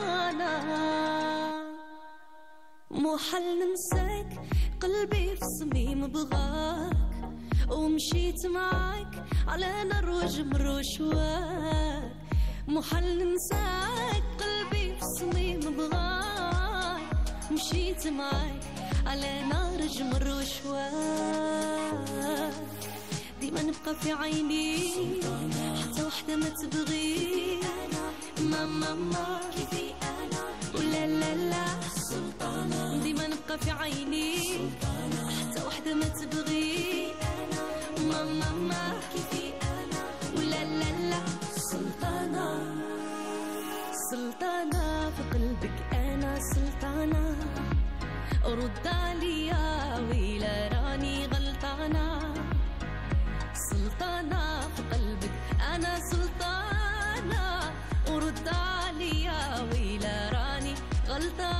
مو حل ننساك قلبي في صميم بغاك ومشيت معاك على نار وجمر وشواك مو حل ننساك قلبي في صميم بغاك مشيت معاك على نار جمر وشواك ديما نبقى في عيني حتى وحدة ما تبغي ماما كيفي أنا ولا لا لا سلطانة ديما نبقى في عيني حتى وحدة ما تبغي ماما كيفي أنا ولا لا لا سلطانة سلطانة في قلبك أنا سلطانة رد عليا ويلا راني غلطانة سلطانة في قلبك أنا سلطانة ورد عليا ويلا راني غلطانة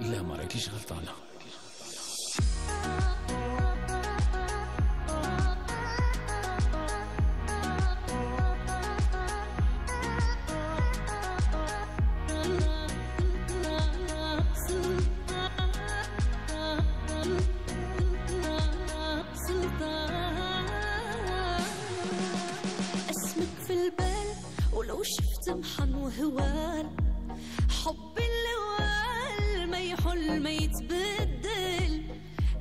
لا ما راكيش غلطانة شفت محن وهوال حب الأول ما يحل ما يتبدل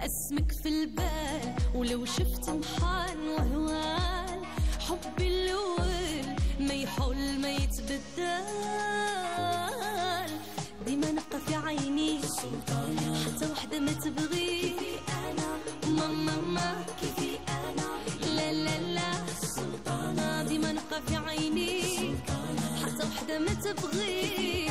اسمك في البال ولو شفت محن وهوال حب الأول ما يحل ما يتبدل ديما نبقى في عيني حتى وحدة ما تبغي ماما كيفي أنا لا لا لا سلطانة ديما نبقى في عيني حتى وحدة ما تبغي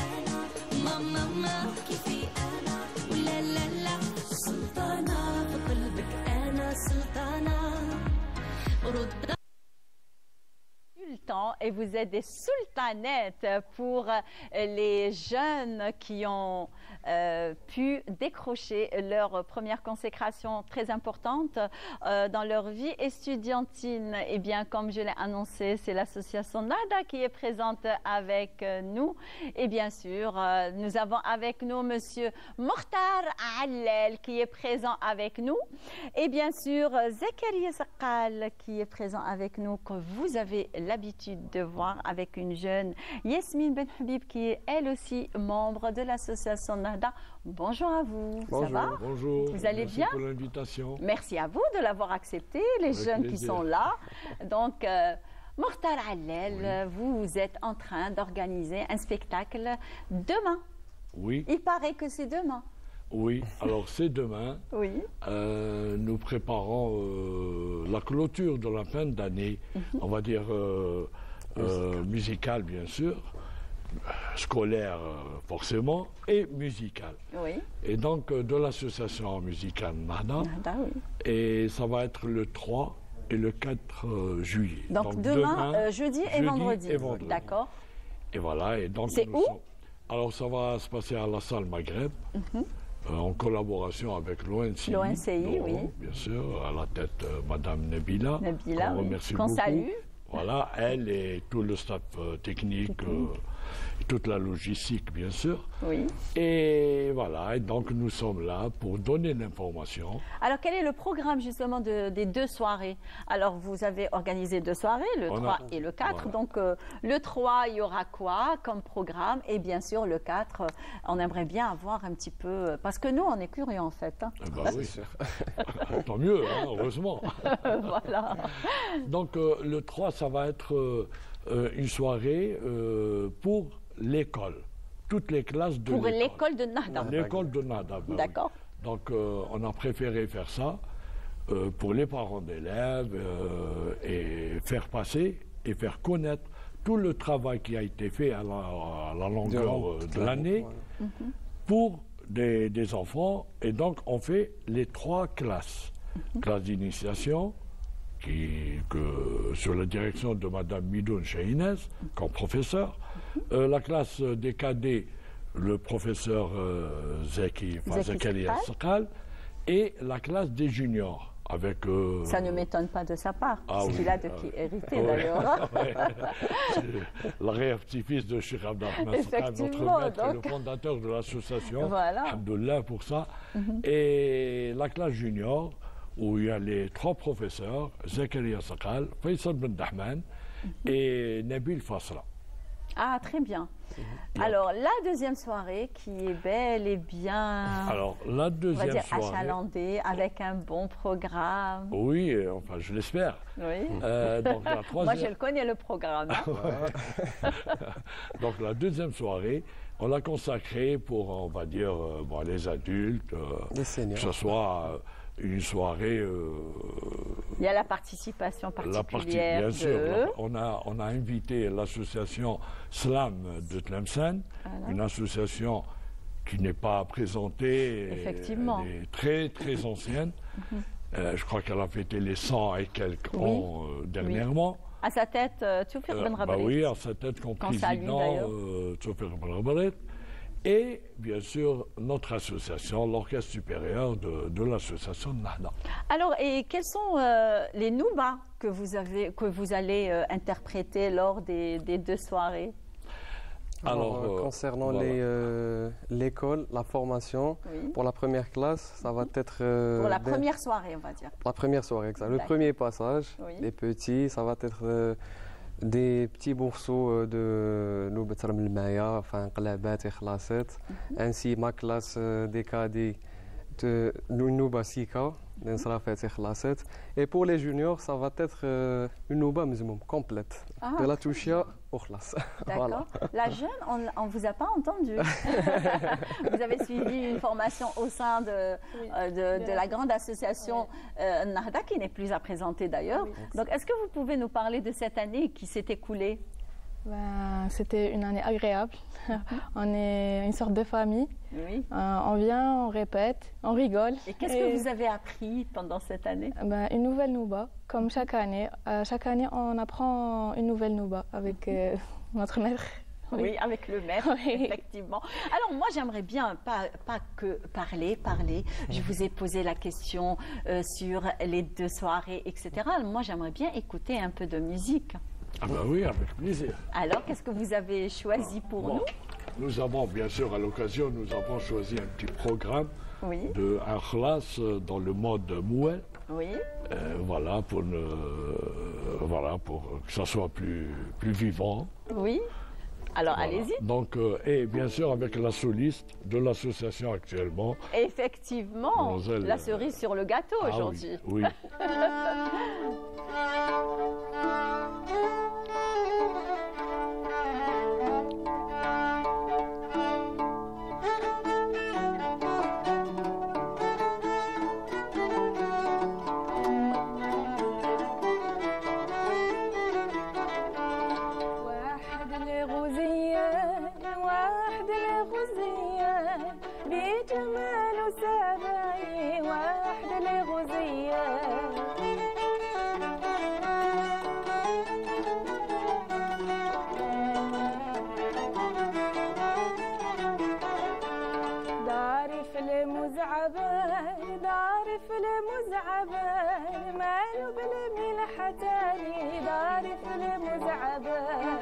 ماما كيفي أنا ولا لا لا سلطانة في قلبك أنا سلطانة رد et vous êtes des sultanettes pour les jeunes qui ont pu décrocher leur première consécration très importante dans leur vie estudiantine. Et bien, comme je l'ai annoncé, c'est l'association Nada qui est présente avec nous. Et bien sûr, nous avons avec nous Monsieur Mokhtar Allel qui est présent avec nous. Et bien sûr, Zakaria Sakal qui est présent avec nous, que vous avez l'habitude de voir avec une jeune Yasmine Ben Habib qui est elle aussi membre de l'association Nahda. Bonjour à vous. Bonjour, ça va? Bonjour. Vous allez Merci bien? pour l'invitation. Merci à vous de l'avoir accepté, les Avec jeunes plaisir. qui sont là. Donc, Mokhtar Allel, vous êtes en train d'organiser un spectacle demain. Oui. Il paraît que c'est demain. Oui, alors c'est demain. Oui. Nous préparons la clôture de la fin d'année, on va dire musicale bien sûr, scolaire forcément, et musicale. Oui. Et donc de l'association musicale Nahda. Nahda, oui. Et ça va être le 3 et le 4 juillet. Donc demain, jeudi et vendredi. D'accord. Et voilà. Et donc, c'est où? Alors ça va se passer à la salle Maghreb, en collaboration avec l'ONCI. L'ONCI, oui. Bien sûr, à la tête Madame Nabila. Nabila, qu'on remercie qu'on beaucoup. salue. Voilà, elle et tout le staff technique, et toute la logistique, bien sûr. Oui. Et voilà, et donc nous sommes là pour donner l'information. Alors, quel est le programme justement des 2 soirées? Alors, vous avez organisé 2 soirées, le 3 et le 4. Voilà. Donc, le 3, il y aura quoi comme programme? Et bien sûr, le 4, on aimerait bien avoir un petit peu... Parce que nous, on est curieux en fait. Hein. Bah oui, tant mieux, hein, heureusement. Voilà. Donc, le 3, ça va être une soirée pour l'école. Toutes les classes de l'école. Pour l'école de Nahda. L'école de Nahda. Ben D'accord. Oui. Donc, on a préféré faire ça pour les parents d'élèves et faire passer et faire connaître tout le travail qui a été fait à la longueur de l'année pour des enfants. Et donc, on fait les 3 classes. Classe d'initiation, sur la direction de Mme Midoun Chahines, comme professeur. La classe des cadets, le professeur Zakaria Sakal. Et la classe des juniors, avec... Ça ne m'étonne pas de sa part, puisqu'il a de qui hériter d'ailleurs. L'arrière-petit-fils de Cheikh Abdelrahman Sakal, notre maître, le fondateur de l'association. Voilà. Alhamdoulilah pour ça. Et la classe junior, où il y a les 3 professeurs, Zakaria Sakal, Faisal Ben Dahman et Nabil Fasra. Ah, très bien. Alors, la deuxième soirée qui est bel et bien... Alors, la deuxième soirée... achalandée, avec un bon programme. Oui, enfin, je l'espère. Oui. Donc, la troisième... Moi, je le connais, le programme. Donc, la deuxième soirée, on l'a consacrée pour, on va dire, les adultes, les seniors. Que ce soit... une soirée... il y a la participation particulière bien sûr. On a invité l'association Slam de Tlemcen, une association qui n'est pas présentée. Effectivement. Elle est très, très ancienne. Je crois qu'elle a fêté les 100 et quelques ans dernièrement. À sa tête, Tchoufir Ben Rabrit. Oui, à sa tête comme président, Tchoufir Ben Rabrit. Et bien sûr, notre association, l'Orchestre supérieur de l'association de Nahda. Alors, et quels sont les noubas que vous allez interpréter lors des 2 soirées? Alors, concernant l'école, la formation, pour la première classe, ça va être... pour la première soirée, on va dire. La première soirée, exact. Le premier passage, les petits, ça va être... des petits morceaux de Noubat Ram Maya, enfin Qalabat et Khlaset, ainsi ma classe des cadets de Nouba Sika, d'Ensrafet et Khlaset. Et pour les juniors, ça va être une Nouba Mzmoum complète, de la Touchia au Khlas. D'accord. La jeune, on ne vous a pas entendu. Vous avez suivi une formation au sein de la grande association Nahda, qui n'est plus à présenter d'ailleurs. Donc, est-ce que vous pouvez nous parler de cette année qui s'est écoulée? C'était une année agréable. On est une sorte de famille. On vient, on répète, on rigole. Et qu'est-ce que vous avez appris pendant cette année? Une nouvelle nouba, comme chaque année. Chaque année, on apprend une nouvelle nouba avec notre maître. Oui, avec le maître, effectivement. Alors moi, j'aimerais bien, pas que parler. Je vous ai posé la question sur les 2 soirées, etc. Moi, j'aimerais bien écouter un peu de musique. Ah ben oui, avec plaisir. Alors, qu'est-ce que vous avez choisi pour nous? Nous avons, bien sûr, à l'occasion, nous avons choisi un petit programme de un khlas dans le mode mouel. Oui. Voilà, pour que ça soit plus vivant. Oui. Alors, allez-y. Donc, et bien sûr, avec la soliste de l'association actuellement. Effectivement, la cerise sur le gâteau aujourd'hui. Oui. بجمال سبعي واحد الغزية داري في المزعبان داري في المزعبان مالو بالميل حتاني داري في المزعبان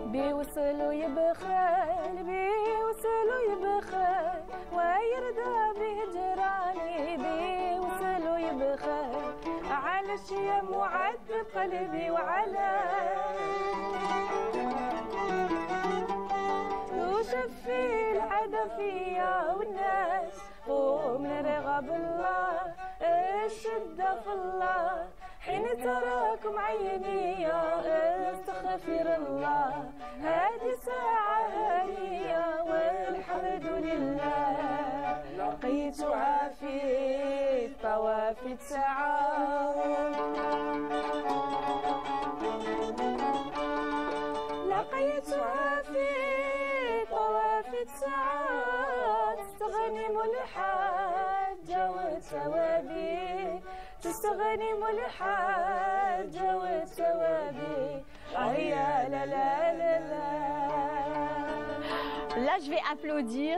بيوصلوا يبخل بيوصلوا يبخل ويرضى بهجراني بيوصلوا يبخل على الشيم وعذب قلبي وعلى وشفي العدا فيا والناس قوم نرغب الله الشدة في الله حين تراكم عيني يا استغفر الله هذه ساعة هانية والحمد لله لقيت عافيت طوافت ساعات لقيت عافيت طوافت ساعات تستغنم الحاجة والثوابي تستغنم الحاجة والثوابي يا لا لا لا لا. Là, je vais applaudir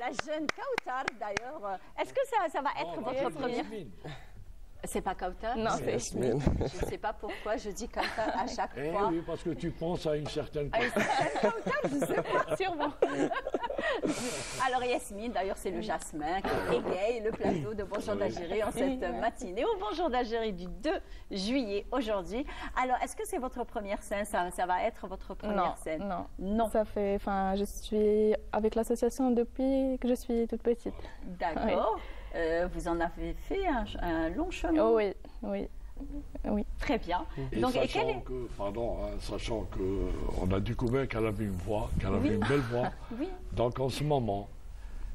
la jeune Kautar d'ailleurs. Est-ce que ça va être votre première? C'est pas Kautar? Non, c'est Yasmine. Je ne sais pas pourquoi je dis Kautar à chaque fois. Oui, parce que tu penses à une certaine Kautar. Je ne sais pas, sûrement. Alors Yasmine, d'ailleurs, c'est le jasmin qui égaye le plateau de Bonjour d'Algérie en cette matinée. Au Bonjour d'Algérie du 2 juillet aujourd'hui. Alors, est-ce que c'est votre première scène? Ça va être votre première scène? Non. Ça fait, enfin, je suis avec l'association depuis que je suis toute petite. D'accord. Vous en avez fait un long chemin. Oh, oui. Très bien. Et donc, sachant qu'on a découvert qu'elle avait une voix, qu'elle avait une belle voix. Oui. Donc en ce moment,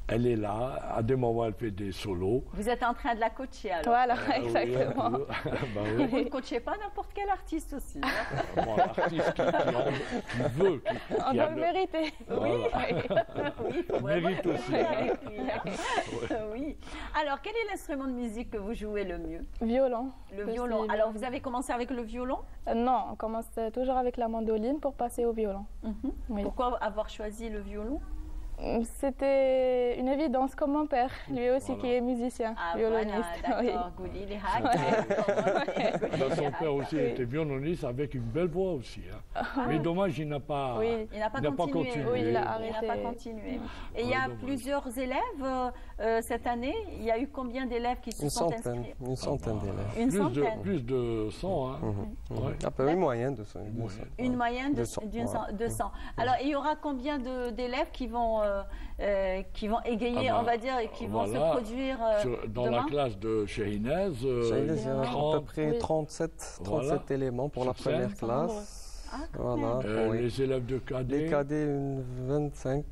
elle est là. À des moments, elle fait des solos. Vous êtes en train de la coacher alors. Voilà, exactement. Oui. Vous ne coachez pas n'importe quel artiste aussi. Bon, l'artiste qui veut. On doit le mériter. Voilà. Oui, il mérite aussi. Oui. Alors, quel est l'instrument de musique que vous jouez le mieux? Violon. Le violon. Alors, vous avez commencé avec le violon? Non, on commence toujours avec la mandoline pour passer au violon. Oui. Pourquoi avoir choisi le violon? C'était une évidence comme mon père, lui aussi qui est musicien, violoniste. D'accord, Son père aussi était violoniste avec une belle voix aussi. Mais dommage, il n'a pas, continué. Oui, il n'a pas continué. Et il y a plusieurs élèves cette année. Il y a eu combien d'élèves qui se sont inscrits? Une centaine d'élèves. Une centaine. Plus de 100. Une moyenne de 100. Une moyenne de 200. Alors, il y aura combien d'élèves qui vont égayer, on va dire, et qui vont se produire dans la classe de Chehinez, il y a à peu près 37 éléments pour la première classe. Voilà. Les élèves de cadets. Les cadets, 25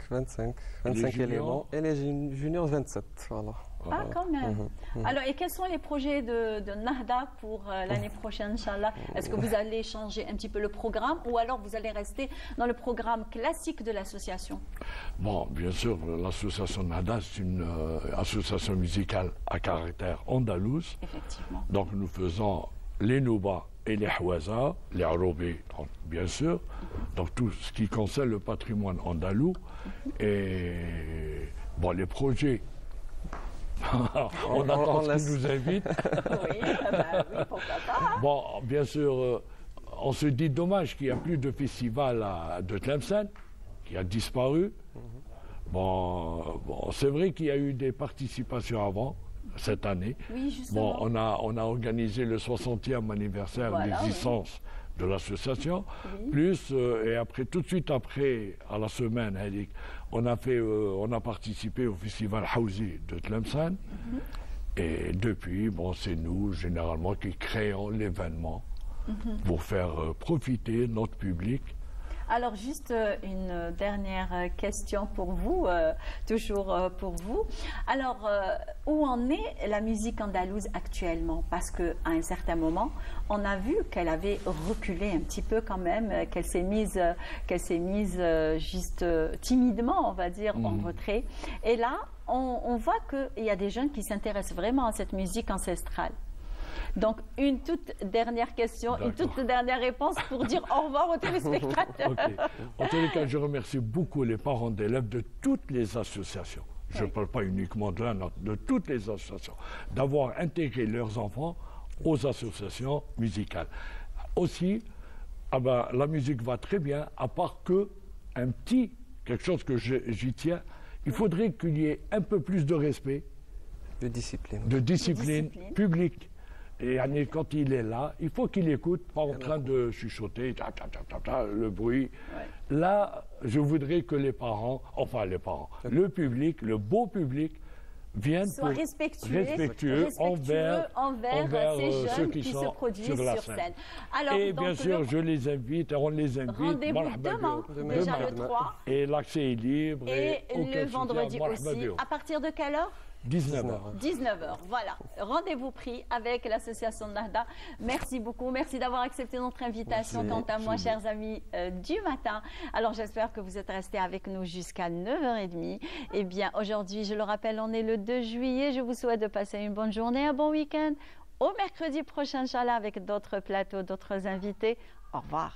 éléments. Et les juniors, 27. Voilà. Ah, quand même. Alors, et quels sont les projets de Nahda pour l'année prochaine, Inch'Allah? Est-ce que vous allez changer un petit peu le programme ou alors vous allez rester dans le programme classique de l'association? Bon, bien sûr, l'association Nahda, c'est une association musicale à caractère andalouse. Effectivement. Donc, nous faisons les Nouba et les Hawaza, les Aroubis, bien sûr. Donc, tout ce qui concerne le patrimoine andalou. Et, bon, les projets. On attend ce qu'ils nous invitent. Oui, pourquoi pas. Bon, bien sûr, on se dit dommage qu'il n'y a plus de festival de Tlemcen, qui a disparu. Bon, c'est vrai qu'il y a eu des participations avant, cette année. Oui, justement. Bon, on a organisé le 60e anniversaire d'existence de l'association, plus, et après, tout de suite après, à la semaine, on a participé au festival Hawzi de Tlemcen. Et depuis, bon, c'est nous, généralement, qui créons l'événement pour faire profiter notre public. Alors, juste une dernière question pour vous, toujours pour vous. Alors, où en est la musique andalouse actuellement? Parce qu'à un certain moment, on a vu qu'elle avait reculé un petit peu quand même, qu'elle s'est mise juste timidement, on va dire, en retrait. Et là, on voit qu'il y a des jeunes qui s'intéressent vraiment à cette musique ancestrale. Donc, une toute dernière question, une toute dernière réponse pour dire au revoir aux téléspectateurs. Okay. En tous les cas, je remercie beaucoup les parents d'élèves de toutes les associations. Je ne parle pas uniquement de la nôtre, de toutes les associations, d'avoir intégré leurs enfants aux associations musicales. Aussi, la musique va très bien, à part que quelque chose que j'y tiens, il faudrait qu'il y ait un peu plus de respect, de discipline publique. Et quand il est là, il faut qu'il écoute, pas en train de chuchoter, le bruit. Ouais. Là, je voudrais que les parents, le public, le beau public, viennent soient respectueux envers ces jeunes ceux qui se produisent sur scène. Alors, et bien sûr, on les invite. Rendez-vous demain, déjà le 3. Et l'accès est libre. Et le vendredi aussi. À partir de quelle heure? 19h. 19h, voilà. Rendez-vous pris avec l'association Nahda. Merci beaucoup. Merci d'avoir accepté notre invitation. Quant à moi, chers amis du matin, alors j'espère que vous êtes restés avec nous jusqu'à 9h30. Eh bien, aujourd'hui, je le rappelle, on est le 2 juillet. Je vous souhaite de passer une bonne journée, un bon week-end. Au mercredi prochain, Inch'Allah, avec d'autres plateaux, d'autres invités. Au revoir.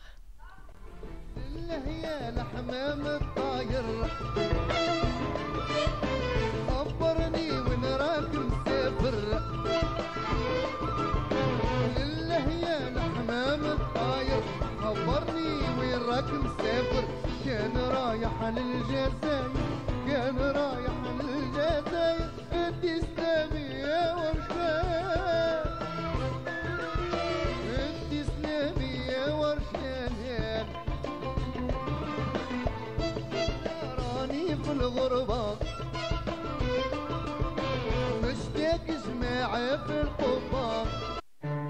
خبرني وين راك مسافر لله يا الحمام الطاير خبرني وين راك مسافر كان رايح للجزائر كان رايح للجزائر انت اسلامية ورشان انت اسلامية ورشان راني في الغربة جماعة في القبة